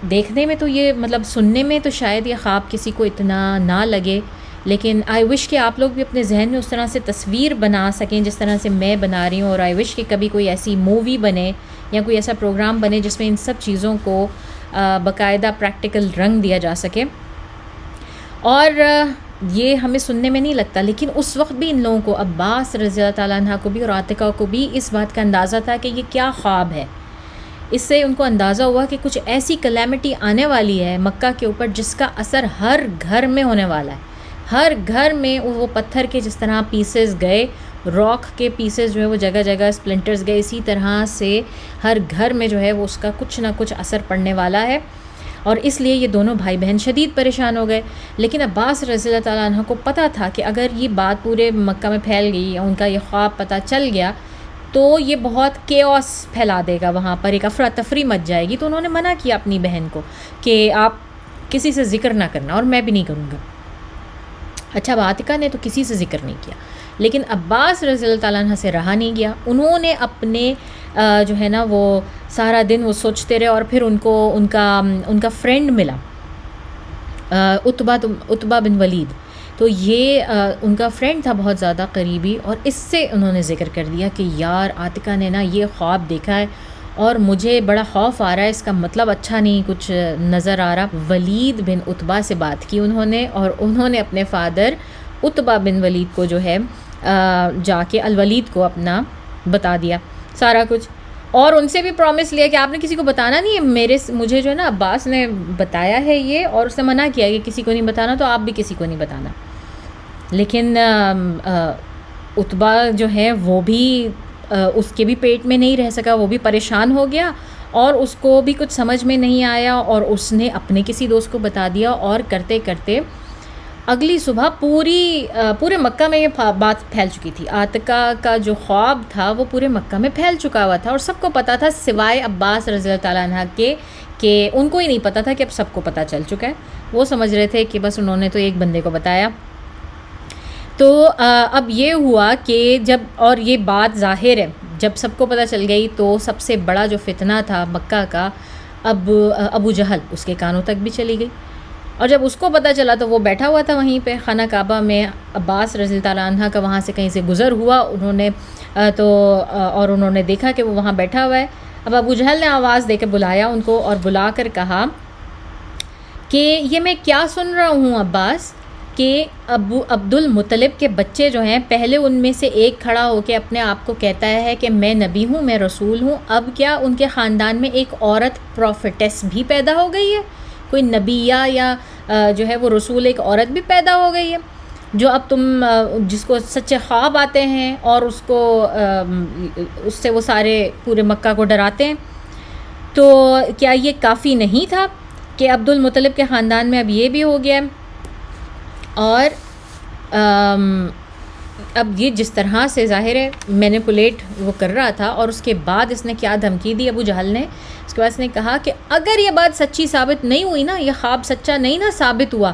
Speaker 1: دیکھنے میں تو یہ مطلب سننے میں تو شاید یہ خواب کسی کو اتنا نہ لگے، لیکن آئی وش کہ آپ لوگ بھی اپنے ذہن میں اس طرح سے تصویر بنا سکیں جس طرح سے میں بنا رہی ہوں، اور آئی وش کہ کبھی کوئی ایسی مووی بنے یا کوئی ایسا پروگرام بنے جس میں ان سب چیزوں کو باقاعدہ پریکٹیکل رنگ دیا جا سکے۔ اور یہ ہمیں سننے میں نہیں لگتا، لیکن اس وقت بھی ان لوگوں کو، عباس رضی اللہ تعالیٰ عنہ کو بھی اور عاتقہ کو بھی اس بات کا اندازہ تھا کہ یہ کیا خواب ہے۔ اس سے ان کو اندازہ ہوا کہ کچھ ایسی کلیمٹی آنے والی ہے مکہ کے اوپر جس کا اثر ہر گھر میں ہونے والا ہے، ہر گھر میں وہ پتھر کے جس طرح پیسز گئے، راک کے پیسز جو ہے وہ جگہ جگہ سپلنٹرز گئے، اسی طرح سے ہر گھر میں جو ہے وہ اس کا کچھ نہ کچھ اثر پڑنے والا ہے۔ اور اس لیے یہ دونوں بھائی بہن شدید پریشان ہو گئے، لیکن عباس رضی اللہ تعالیٰ عنہ کو پتہ تھا کہ اگر یہ بات پورے مکہ میں پھیل گئی، ان کا یہ خواب پتہ چل گیا تو یہ بہت کیوس پھیلا دے گا، وہاں پر ایک افراتفری مچ جائے گی، تو انہوں نے منع کیا اپنی بہن کو کہ آپ کسی سے ذکر نہ کرنا، اور میں بھی نہیں کروں گا۔ اچھا، عاتقہ نے تو کسی سے ذکر نہیں کیا، لیکن عباس رضی اللہ تعالیٰ عنہ سے رہا نہیں گیا، انہوں نے اپنے جو ہے نا وہ سارا دن وہ سوچتے رہے، اور پھر ان کو ان کا فرینڈ ملا، عتبہ بن ولید، تو یہ ان کا فرینڈ تھا بہت زیادہ قریبی، اور اس سے انہوں نے ذکر کر دیا کہ یار عاتقہ نے نا یہ خواب دیکھا ہے اور مجھے بڑا خوف آ رہا ہے، اس کا مطلب اچھا نہیں کچھ نظر آ رہا۔ ولید بن عتبہ سے بات کی انہوں نے، اور انہوں نے اپنے فادر عتبہ بن ولید کو جو ہے جا کے الولید کو اپنا بتا دیا سارا کچھ، اور ان سے بھی پرومس لیا کہ آپ نے کسی کو بتانا نہیں ہے، مجھے جو ہے نا عباس نے بتایا ہے یہ، اور اس نے منع کیا کہ کسی کو نہیں بتانا، تو آپ بھی کسی کو نہیں بتانا۔ لیکن عتبہ جو ہے وہ بھی اس کے بھی پیٹ میں نہیں رہ سکا، وہ بھی پریشان ہو گیا، اور اس کو بھی کچھ سمجھ میں نہیں آیا، اور اس نے اپنے کسی دوست کو بتا دیا، اور کرتے کرتے اگلی صبح پورے مکہ میں یہ بات پھیل چکی تھی. عاتقہ کا جو خواب تھا وہ پورے مکہ میں پھیل چکا ہوا تھا اور سب کو پتہ تھا سوائے عباس رضی اللہ تعالیٰ عنہ کے، کہ ان کو ہی نہیں پتہ تھا کہ اب سب کو پتہ چل چکا ہے. وہ سمجھ رہے تھے کہ بس انہوں نے تو ایک بندے کو بتایا. تو اب یہ ہوا کہ اور یہ بات ظاہر ہے جب سب کو پتہ چل گئی تو سب سے بڑا جو فتنہ تھا مکہ کا، ابو جہل اس کے کانوں تک بھی چلی گئی. اور جب اس کو پتہ چلا تو وہ بیٹھا ہوا تھا وہیں پہ خانہ کعبہ میں. عباس رضی اللہ تعالیٰ عنہ کا وہاں سے کہیں سے گزر ہوا اور انہوں نے دیکھا کہ وہ وہاں بیٹھا ہوا ہے. اب ابو جہل نے آواز دے کے بلایا ان کو اور بلا کر کہا کہ یہ میں کیا سن رہا ہوں عباس، کہ عبد المطلب کے بچے جو ہیں، پہلے ان میں سے ایک کھڑا ہو کے اپنے آپ کو کہتا ہے کہ میں نبی ہوں، میں رسول ہوں. اب کیا ان کے خاندان میں ایک عورت پروفیٹس بھی پیدا ہو گئی ہے، کوئی نبیہ یا جو ہے وہ رسول ایک عورت بھی پیدا ہو گئی ہے، جو اب تم جس کو سچے خواب آتے ہیں اور اس سے وہ سارے پورے مکہ کو ڈراتے ہیں. تو کیا یہ کافی نہیں تھا کہ عبد المطلب کے خاندان میں اب یہ بھی ہو گیا ہے؟ اور اب یہ جس طرح سے ظاہر ہے مینیپولیٹ وہ کر رہا تھا، اور اس کے بعد اس نے کیا دھمکی دی ابو جہل نے. اس کے بعد اس نے کہا کہ اگر یہ بات سچی ثابت نہیں ہوئی نا، یہ خواب سچا نہیں نا ثابت ہوا،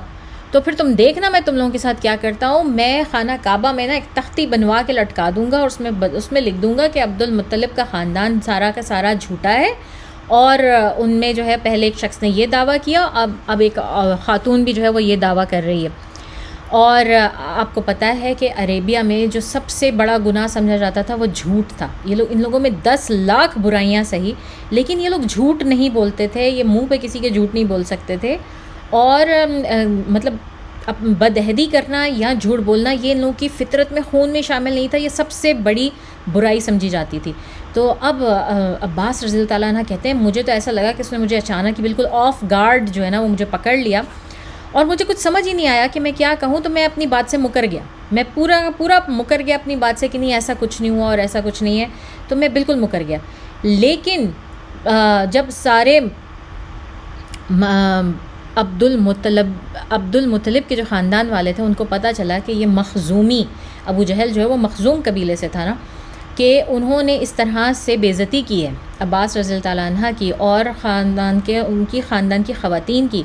Speaker 1: تو پھر تم دیکھنا میں تم لوگوں کے ساتھ کیا کرتا ہوں. میں خانہ کعبہ میں نا ایک تختی بنوا کے لٹکا دوں گا اور اس میں لکھ دوں گا کہ عبد المطلب کا خاندان سارا کا سارا جھوٹا ہے. اور ان میں جو ہے پہلے ایک شخص نے یہ دعویٰ کیا، اب ایک خاتون بھی جو ہے وہ یہ دعویٰ کر رہی ہے. اور آپ کو پتہ ہے کہ عربیہ میں جو سب سے بڑا گناہ سمجھا جاتا تھا وہ جھوٹ تھا. ان لوگوں میں 10 لاکھ برائیاں صحیح، لیکن یہ لوگ جھوٹ نہیں بولتے تھے، یہ منہ پہ کسی کے جھوٹ نہیں بول سکتے تھے. اور مطلب بدعہدی کرنا یا جھوٹ بولنا یہ ان لوگوں کی فطرت میں، خون میں شامل نہیں تھا. یہ سب سے بڑی برائی سمجھی جاتی تھی. تو اب عباس رضی اللہ تعالیٰ عنہ کہتے ہیں مجھے تو ایسا لگا کہ اس نے مجھے اچانک بالکل آف گارڈ جو ہے نا وہ مجھے پکڑ لیا، اور مجھے کچھ سمجھ ہی نہیں آیا کہ میں کیا کہوں. تو میں اپنی بات سے مکر گیا، میں پورا مکر گیا اپنی بات سے کہ نہیں ایسا کچھ نہیں ہوا اور ایسا کچھ نہیں ہے. تو میں بالکل مکر گیا. لیکن جب سارے عبد المطلب کے جو خاندان والے تھے ان کو پتہ چلا کہ یہ مخزومی ابو جہل جو ہے وہ مخزوم قبیلے سے تھا نا، کہ انہوں نے اس طرح سے بے عزتی کی ہے عباس رضی اللہ تعالیٰ عنہ کی اور ان کی خاندان کی خواتین کی.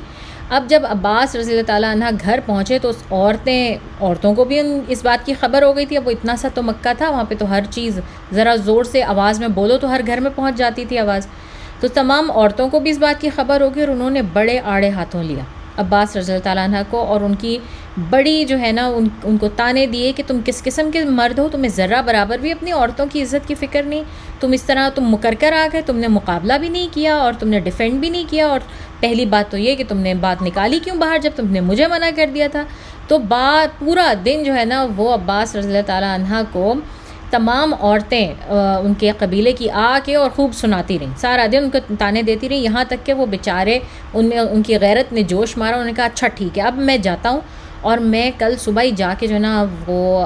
Speaker 1: اب جب عباس رضی اللہ تعالیٰ عنہ گھر پہنچے تو عورتوں کو بھی اس بات کی خبر ہو گئی تھی. اب وہ اتنا سا تو مکہ تھا، وہاں پہ تو ہر چیز ذرا زور سے آواز میں بولو تو ہر گھر میں پہنچ جاتی تھی آواز. تو تمام عورتوں کو بھی اس بات کی خبر ہو گئی اور انہوں نے بڑے آڑے ہاتھوں لیا عباس رضی اللہ تعالیٰ عنہ کو، اور ان کی بڑی جو ہے نا ان کو تانے دیے کہ تم کس قسم کے مرد ہو، تمہیں ذرہ برابر بھی اپنی عورتوں کی عزت کی فکر نہیں. تم اس طرح مکر کر آ گئے، تم نے مقابلہ بھی نہیں کیا اور تم نے ڈیفینڈ بھی نہیں کیا. اور پہلی بات تو یہ کہ تم نے بات نکالی کیوں باہر جب تم نے مجھے منع کر دیا تھا. تو پورا دن جو ہے نا وہ عباس رضی اللہ تعالیٰ عنہ کو تمام عورتیں ان کے قبیلے کی آ کے اور خوب سناتی رہیں، سارا دن ان کو تانے دیتی رہیں، یہاں تک کہ وہ بیچارے ان کی غیرت نے جوش مارا. انہوں نے کہا اچھا ٹھیک ہے اب میں جاتا ہوں اور میں کل صبح ہی جا کے جو ہے نا وہ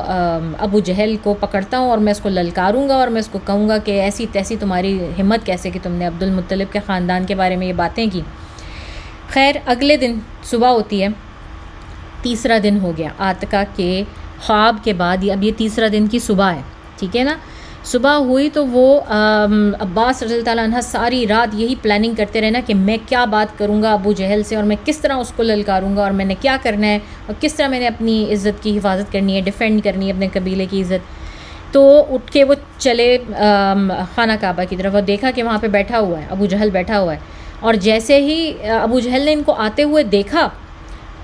Speaker 1: ابو جہل کو پکڑتا ہوں اور میں اس کو للکاروں گا اور میں اس کو کہوں گا کہ ایسی تیسی تمہاری ہمت کیسے کہ تم نے عبد المطلب کے خاندان کے بارے میں یہ باتیں کی. خیر اگلے دن صبح ہوتی ہے، تیسرا دن ہو گیا عاتقہ کے خواب کے بعد. اب یہ تیسرا دن کی صبح ہے، ٹھیک ہے نا. صبح ہوئی تو وہ عباس رضی اللہ تعالیٰ عنہ ساری رات یہی پلاننگ کرتے رہنا کہ میں کیا بات کروں گا ابو جہل سے اور میں کس طرح اس کو للکاروں گا اور میں نے کیا کرنا ہے اور کس طرح میں نے اپنی عزت کی حفاظت کرنی ہے، ڈیفینڈ کرنی ہے اپنے قبیلے کی عزت. تو اٹھ کے وہ چلے خانہ کعبہ کی طرف اور دیکھا کہ وہاں پہ بیٹھا ہوا ہے ابو جہل بیٹھا ہوا ہے. اور جیسے ہی ابو جہل نے ان کو آتے ہوئے دیکھا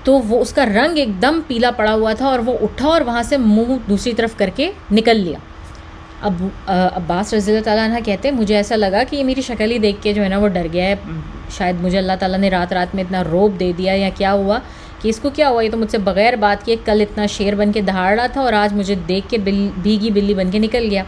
Speaker 1: تو وہ اس کا رنگ ایک دم پیلا پڑا ہوا تھا اور وہ اٹھا اور وہاں سے منہ دوسری طرف کر کے نکل لیا. اب عباس رضی اللہ تعالیٰ عنہ کہتے ہیں مجھے ایسا لگا کہ یہ میری شکل ہی دیکھ کے جو ہے نا وہ ڈر گیا ہے، شاید مجھے اللہ تعالیٰ نے رات میں اتنا روب دے دیا یا کیا ہوا کہ اس کو کیا ہوا، یہ تو مجھ سے بغیر بات کیے کل اتنا شیر بن کے دہاڑ رہا تھا اور آج مجھے دیکھ کے بھیگی بلی بن کے نکل گیا.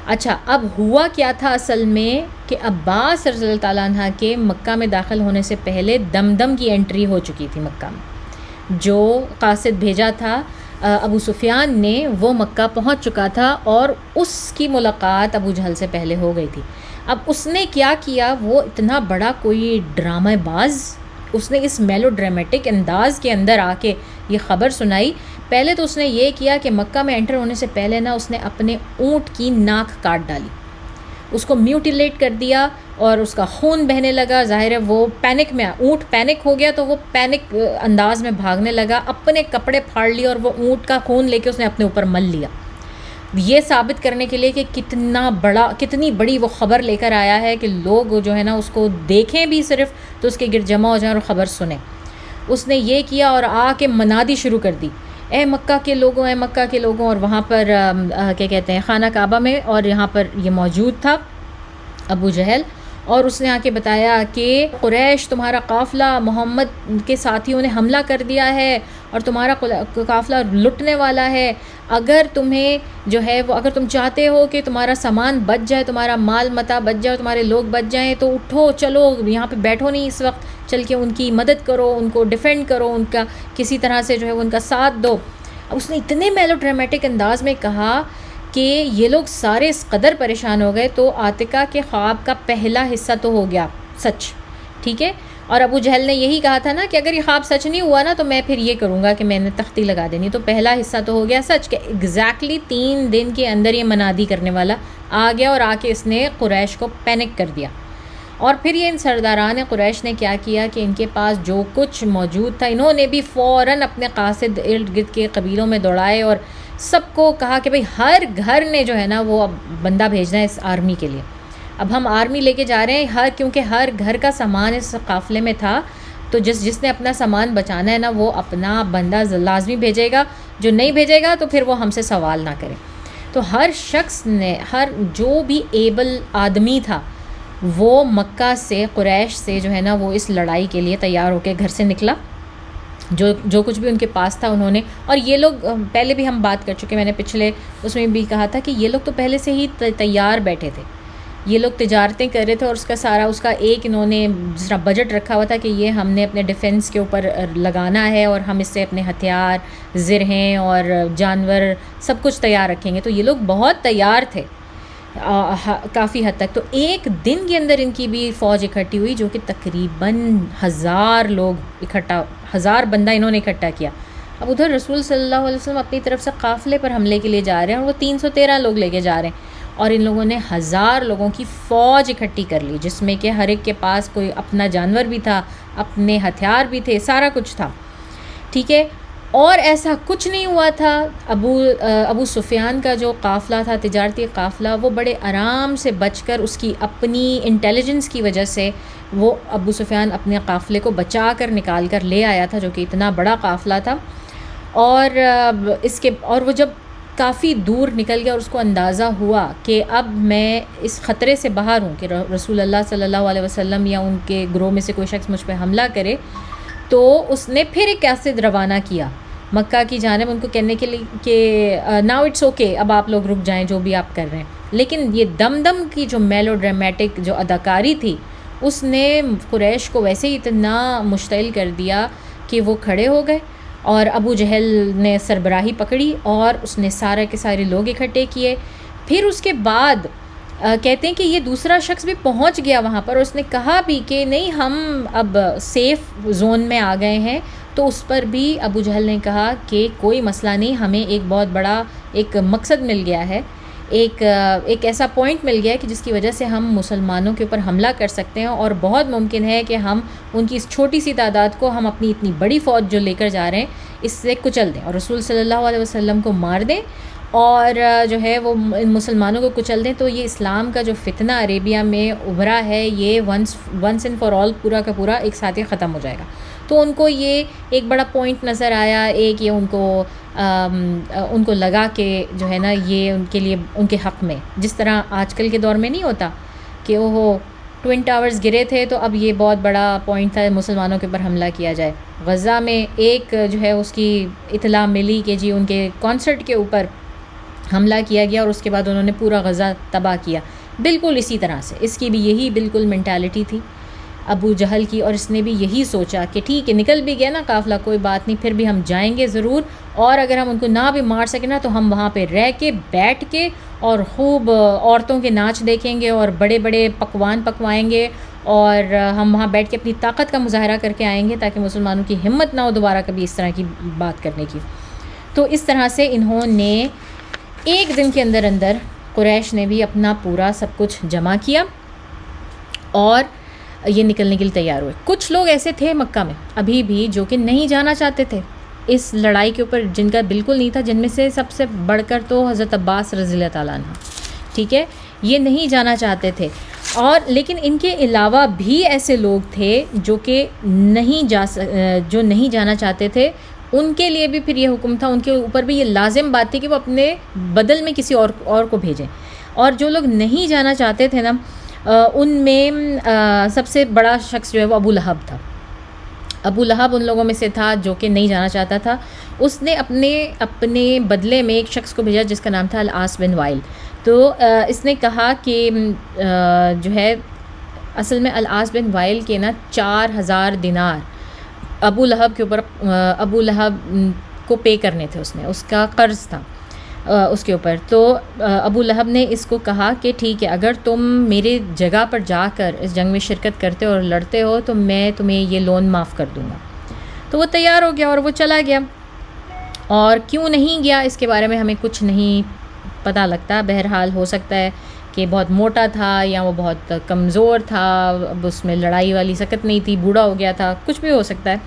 Speaker 1: اچھا اب ہوا کیا تھا اصل میں کہ عباس رضی اللہ تعالیٰ عنہ کے مکہ میں داخل ہونے سے پہلے دمدم کی انٹری ہو چکی تھی مکہ میں. جو قاصد بھیجا تھا ابو سفیان نے وہ مکہ پہنچ چکا تھا اور اس کی ملاقات ابو جہل سے پہلے ہو گئی تھی. اب اس نے کیا کیا، وہ اتنا بڑا کوئی ڈرامہ باز اس نے اس میلو ڈرامیٹک انداز کے اندر آ کے یہ خبر سنائی. پہلے تو اس نے یہ کیا کہ مکہ میں انٹر ہونے سے پہلے نا اس نے اپنے اونٹ کی ناک کاٹ ڈالی, اس کو میوٹیلیٹ کر دیا اور اس کا خون بہنے لگا. ظاہر ہے وہ پینک میں, اونٹ پینک ہو گیا تو وہ پینک انداز میں بھاگنے لگا, اپنے کپڑے پھاڑ لیے اور وہ اونٹ کا خون لے کے اس نے اپنے اوپر مل لیا, یہ ثابت کرنے کے لیے کہ کتنی بڑی وہ خبر لے کر آیا ہے کہ لوگ جو ہے نا اس کو دیکھیں بھی صرف تو اس کے گرد جمع ہو جائیں اور خبر سنیں. اس نے یہ کیا اور آ کے منادی شروع کر دی, اے مکہ کے لوگوں, اے مکہ کے لوگوں. اور وہاں پر کیا کہتے ہیں, خانہ کعبہ میں, اور یہاں پر یہ موجود تھا ابو جہل, اور اس نے آ کے بتایا کہ قریش تمہارا قافلہ محمد کے ساتھیوں نے حملہ کر دیا ہے اور تمہارا قافلہ لٹنے والا ہے. اگر تمہیں جو ہے وہ, اگر تم چاہتے ہو کہ تمہارا سامان بچ جائے, تمہارا مال متاع بچ جائے, تمہارے لوگ بچ جائیں, تو اٹھو, چلو, یہاں پہ بیٹھو نہیں اس وقت, چل کے ان کی مدد کرو, ان کو ڈیفینڈ کرو, ان کا کسی طرح سے جو ہے ان کا ساتھ دو. اس نے اتنے میلو ڈرامیٹک انداز میں کہا کہ یہ لوگ سارے اس قدر پریشان ہو گئے. تو عاتکہ کے خواب کا پہلا حصہ تو ہو گیا سچ, ٹھیک ہے. اور ابو جہل نے یہی کہا تھا نا کہ اگر یہ خواب سچ نہیں ہوا نا تو میں پھر یہ کروں گا کہ میں نے تختی لگا دینی. تو پہلا حصہ تو ہو گیا سچ, کہ ایگزیکٹلی 3 دن کے اندر یہ منادی کرنے والا آ گیا اور آ کے اس نے قریش کو پینک کر دیا. اور پھر یہ ان سرداران قریش نے کیا کیا کہ ان کے پاس جو کچھ موجود تھا انہوں نے بھی فوراً اپنے قاصد ارد گرد کے قبیلوں میں دوڑائے اور سب کو کہا کہ بھئی ہر گھر نے جو ہے نا وہ اب بندہ بھیجنا ہے اس آرمی کے لیے. اب ہم آرمی لے کے جا رہے ہیں, کیونکہ ہر گھر کا سامان اس قافلے میں تھا, تو جس نے اپنا سامان بچانا ہے نا وہ اپنا بندہ لازمی بھیجے گا, جو نہیں بھیجے گا تو پھر وہ ہم سے سوال نہ کرے. تو ہر شخص نے, جو بھی ایبل آدمی تھا وہ مکہ سے, قریش سے جو ہے نا وہ اس لڑائی کے لیے تیار ہو کے گھر سے نکلا. جو کچھ بھی ان کے پاس تھا انہوں نے, اور یہ لوگ پہلے بھی ہم بات کر چکے, میں نے پچھلے اس میں بھی کہا تھا کہ یہ لوگ تو پہلے سے ہی تیار بیٹھے تھے. یہ لوگ تجارتیں کر رہے تھے اور اس کا ایک انہوں نے جس طرح بجٹ رکھا ہوا تھا کہ یہ ہم نے اپنے ڈیفنس کے اوپر لگانا ہے اور ہم اس سے اپنے ہتھیار, زرہیں اور جانور سب کچھ تیار رکھیں گے. تو یہ لوگ بہت تیار تھے کافی حد تک. تو ایک دن کے اندر ان کی بھی فوج اکٹھی ہوئی جو کہ تقریباً 1000 لوگ 1000 بندہ انہوں نے اکٹھا کیا. اب ادھر رسول صلی اللہ علیہ وسلم اپنی طرف سے قافلے پر حملے کے لیے جا رہے ہیں اور وہ 313 لوگ لے کے جا رہے ہیں, اور ان لوگوں نے 1000 لوگوں کی فوج اکٹھی کر لی, جس میں کہ ہر ایک کے پاس کوئی اپنا جانور بھی تھا, اپنے ہتھیار بھی تھے, سارا کچھ تھا, ٹھیک ہے. اور ایسا کچھ نہیں ہوا تھا. ابو سفیان کا جو قافلہ تھا, تجارتی قافلہ, وہ بڑے آرام سے بچ کر, اس کی اپنی انٹیلیجنس کی وجہ سے وہ ابو سفیان اپنے قافلے کو بچا کر نکال کر لے آیا تھا, جو کہ اتنا بڑا قافلہ تھا. اور وہ جب کافی دور نکل گیا اور اس کو اندازہ ہوا کہ اب میں اس خطرے سے باہر ہوں کہ رسول اللہ صلی اللہ علیہ وسلم یا ان کے گروہ میں سے کوئی شخص مجھ پہ حملہ کرے, تو اس نے پھر ایک قاصد روانہ کیا مکہ کی جانب, ان کو کہنے کے لیے کہ ناؤ اٹس اوکے, اب آپ لوگ رک جائیں جو بھی آپ کر رہے ہیں. لیکن یہ دم کی جو میلو ڈرامیٹک جو اداکاری تھی, اس نے قریش کو ویسے ہی اتنا مشتعل کر دیا کہ وہ کھڑے ہو گئے. اور ابو جہل نے سربراہی پکڑی اور اس نے سارے کے سارے لوگ اکٹھے کیے. پھر اس کے بعد کہتے ہیں کہ یہ دوسرا شخص بھی پہنچ گیا وہاں پر, اور اس نے کہا بھی کہ نہیں ہم اب سیف زون میں آ گئے ہیں. تو اس پر بھی ابو جہل نے کہا کہ کوئی مسئلہ نہیں, ہمیں ایک بہت بڑا ایک مقصد مل گیا ہے, ایک ایسا پوائنٹ مل گیا ہے کہ جس کی وجہ سے ہم مسلمانوں کے اوپر حملہ کر سکتے ہیں, اور بہت ممکن ہے کہ ہم ان کی اس چھوٹی سی تعداد کو ہم اپنی اتنی بڑی فوج جو لے کر جا رہے ہیں اس سے کچل دیں اور رسول صلی اللہ علیہ وسلم کو مار دیں, اور جو ہے وہ مسلمانوں کو کچل دیں. تو یہ اسلام کا جو فتنہ عربیہ میں ابھرا ہے, یہ ونس اینڈ فار آل پورا کا پورا ایک ساتھ ہی ختم ہو جائے گا. تو ان کو یہ ایک بڑا پوائنٹ نظر آیا, ایک یہ ان کو لگا کہ جو ہے نا یہ ان کے لیے ان کے حق میں, جس طرح آج کل کے دور میں نہیں ہوتا کہ وہ ٹوئن ٹاورز گرے تھے تو اب یہ بہت بڑا پوائنٹ تھا مسلمانوں کے اوپر حملہ کیا جائے. غزہ میں ایک جو ہے اس کی اطلاع ملی کہ جی ان کے کانسرٹ کے اوپر حملہ کیا گیا اور اس کے بعد انہوں نے پورا غزہ تباہ کیا. بالکل اسی طرح سے اس کی بھی یہی بالکل مینٹالٹی تھی. ابو جہل کی، اور اس نے بھی یہی سوچا کہ ٹھیک ہے نکل بھی گیا نا قافلہ، کوئی بات نہیں، پھر بھی ہم جائیں گے ضرور، اور اگر ہم ان کو نہ بھی مار سکیں نا تو ہم وہاں پہ رہ کے بیٹھ کے اور خوب عورتوں کے ناچ دیکھیں گے اور بڑے بڑے پکوان پکوائیں گے، اور ہم وہاں بیٹھ کے اپنی طاقت کا مظاہرہ کر کے آئیں گے تاکہ مسلمانوں کی ہمت نہ ہو دوبارہ کبھی اس طرح کی بات کرنے کی۔ تو اس طرح سے انہوں نے ایک دن کے اندر اندر قریش نے بھی اپنا پورا سب کچھ جمع کیا اور یہ نکلنے کے لیے تیار ہوئے۔ کچھ لوگ ایسے تھے مکہ میں ابھی بھی جو کہ نہیں جانا چاہتے تھے اس لڑائی کے اوپر، جن کا بالکل نہیں تھا، جن میں سے سب سے بڑھ کر تو حضرت عباس رضی اللہ تعالیٰ عنہ، ٹھیک ہے، یہ نہیں جانا چاہتے تھے، اور لیکن ان کے علاوہ بھی ایسے لوگ تھے جو کہ جو نہیں جانا چاہتے تھے، ان کے لیے بھی پھر یہ حکم تھا، ان کے اوپر بھی یہ لازم بات تھی کہ وہ اپنے بدل میں کسی اور کو بھیجیں۔ اور جو لوگ نہیں جانا چاہتے تھے نا، ان میں سب سے بڑا شخص جو ہے وہ ابو لہب تھا۔ ابو لہب ان لوگوں میں سے تھا جو کہ نہیں جانا چاہتا تھا۔ اس نے اپنے بدلے میں ایک شخص کو بھیجا جس کا نام تھا العاص بن وائل۔ تو اس نے کہا کہ جو ہے اصل میں العاص بن وائل کے نا 4000 دینار ابو لہب کے اوپر، ابو لہب کو پے کرنے تھے، اس کا قرض تھا اس کے اوپر۔ تو ابو لہب نے اس کو کہا کہ ٹھیک ہے، اگر تم میرے جگہ پر جا کر اس جنگ میں شرکت کرتے ہو اور لڑتے ہو تو میں تمہیں یہ لون معاف کر دوں گا۔ تو وہ تیار ہو گیا اور وہ چلا گیا، اور کیوں نہیں گیا اس کے بارے میں ہمیں کچھ نہیں پتہ لگتا۔ بہرحال ہو سکتا ہے کہ بہت موٹا تھا یا وہ بہت کمزور تھا، اب اس میں لڑائی والی سکت نہیں تھی، بوڑھا ہو گیا تھا، کچھ بھی ہو سکتا ہے،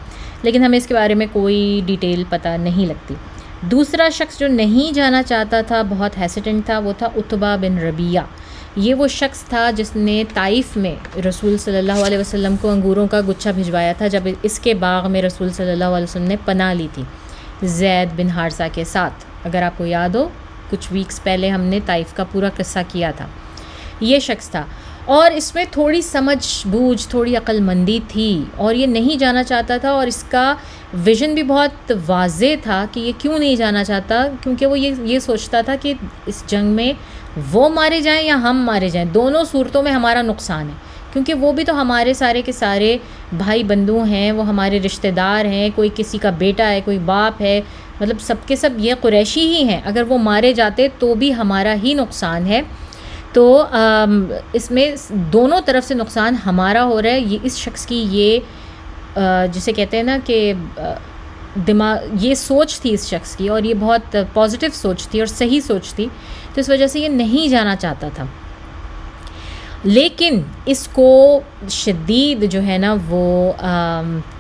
Speaker 1: لیکن ہمیں اس کے بارے میں کوئی ڈیٹیل پتہ نہیں لگتی۔ دوسرا شخص جو نہیں جانا چاہتا تھا، بہت ہیسیٹنٹ تھا، وہ تھا عتبہ بن ربیعہ۔ یہ وہ شخص تھا جس نے طائف میں رسول صلی اللہ علیہ وسلم کو انگوروں کا گچھا بھجوایا تھا جب اس کے باغ میں رسول صلی اللہ علیہ وسلم نے پناہ لی تھی زید بن حارثہ کے ساتھ۔ اگر آپ کو یاد ہو، کچھ ویکس پہلے ہم نے طائف کا پورا قصہ کیا تھا۔ یہ شخص تھا، اور اس میں تھوڑی سمجھ بوجھ، تھوڑی عقل مندی تھی، اور یہ نہیں جانا چاہتا تھا، اور اس کا ویژن بھی بہت واضح تھا کہ یہ کیوں نہیں جانا چاہتا، کیونکہ وہ یہ سوچتا تھا کہ اس جنگ میں وہ مارے جائیں یا ہم مارے جائیں، دونوں صورتوں میں ہمارا نقصان ہے، کیونکہ وہ بھی تو ہمارے سارے کے سارے بھائی بندو ہیں، وہ ہمارے رشتہ دار ہیں، کوئی کسی کا بیٹا ہے، کوئی باپ ہے، مطلب سب کے سب یہ قریشی ہی ہیں، اگر وہ مارے جاتے تو بھی ہمارا ہی نقصان ہے۔ تو اس میں دونوں طرف سے نقصان ہمارا ہو رہا ہے۔ یہ اس شخص کی یہ جسے کہتے ہیں نا کہ یہ سوچ تھی اس شخص کی، اور یہ بہت پازیٹیو سوچ تھی اور صحیح سوچ تھی، تو اس وجہ سے یہ نہیں جانا چاہتا تھا۔ لیکن اس کو شدید جو ہے نا وہ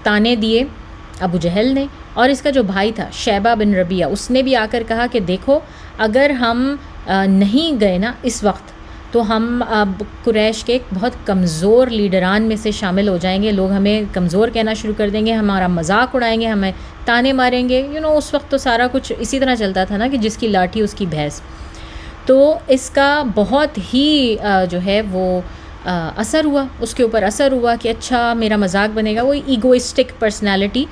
Speaker 1: تانے دیے ابو جہل نے، اور اس کا جو بھائی تھا شیبہ بن ربیعہ، اس نے بھی آ کر کہا کہ دیکھو اگر ہم نہیں گئے نا اس وقت تو ہم اب قریش کے بہت کمزور لیڈران میں سے شامل ہو جائیں گے، لوگ ہمیں کمزور کہنا شروع کر دیں گے، ہمارا مذاق اڑائیں گے، ہمیں تانے ماریں گے، اس وقت تو سارا کچھ اسی طرح چلتا تھا نا کہ جس کی لاٹھی اس کی بھینس۔ تو اس کا بہت ہی جو ہے وہ اثر ہوا، اس کے اوپر اثر ہوا کہ اچھا میرا مذاق بنے گا، وہ ایگوئسٹک پرسنالٹی۔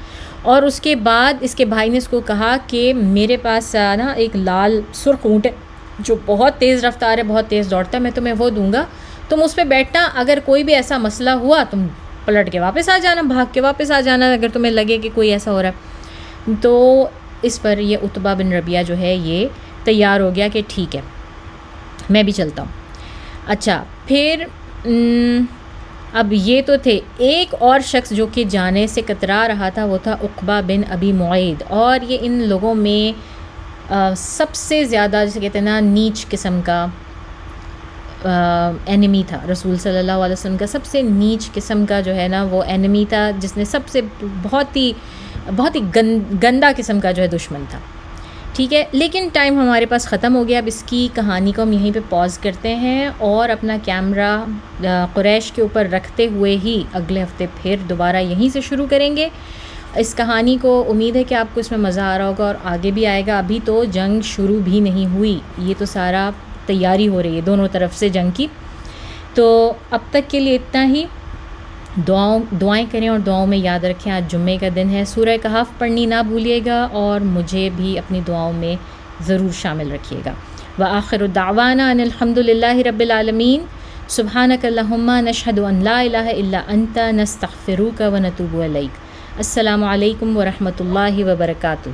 Speaker 1: اور اس کے بعد اس کے بھائی نے اس کو کہا کہ میرے پاس نا ایک لال سرخ اونٹ ہے جو بہت تیز رفتار ہے، بہت تیز دوڑتا ہے، میں تمہیں وہ دوں گا، تم اس پہ بیٹھنا، اگر کوئی بھی ایسا مسئلہ ہوا تم پلٹ کے واپس آ جانا، بھاگ کے واپس آ جانا اگر تمہیں لگے کہ کوئی ایسا ہو رہا ہے۔ تو اس پر یہ عتبہ بن ربیعہ جو ہے یہ تیار ہو گیا کہ ٹھیک ہے میں بھی چلتا ہوں۔ اچھا پھر اب یہ تو تھے، ایک اور شخص جو کہ جانے سے کترا رہا تھا وہ تھا عقبہ بن ابی معید، اور یہ ان لوگوں میں سب سے زیادہ جسے کہتے ہیں نا نیچ قسم کا اینمی تھا، رسول صلی اللہ علیہ وسلم کا سب سے نیچ قسم کا جو ہے نا وہ اینمی تھا، جس نے سب سے بہت ہی گندا قسم کا جو ہے دشمن تھا، ٹھیک ہے۔ لیکن ٹائم ہمارے پاس ختم ہو گیا، اب اس کی کہانی کو ہم یہیں پہ پاز کرتے ہیں اور اپنا کیمرہ قریش کے اوپر رکھتے ہوئے ہی اگلے ہفتے پھر دوبارہ یہیں سے شروع کریں گے اس کہانی کو۔ امید ہے کہ آپ کو اس میں مزہ آ رہا ہوگا اور آگے بھی آئے گا۔ ابھی تو جنگ شروع بھی نہیں ہوئی، یہ تو سارا تیاری ہو رہی ہے دونوں طرف سے جنگ کی۔ تو اب تک کے لیے اتنا ہی، دعائیں کریں اور دعاؤں میں یاد رکھیں آج جمعے کا دن ہے، سورہ کہف پڑھنی نہ بھولیے گا اور مجھے بھی اپنی دعاؤں میں ضرور شامل رکھیے گا۔ وآخر دعوانا ان الحمد للہ رب العالمین۔ سبحانک اللہم نشہد ان لا الہ الا انت نستغفرک و نتوب الیک۔ السلام علیکم ورحمۃ اللہ وبرکاتہ۔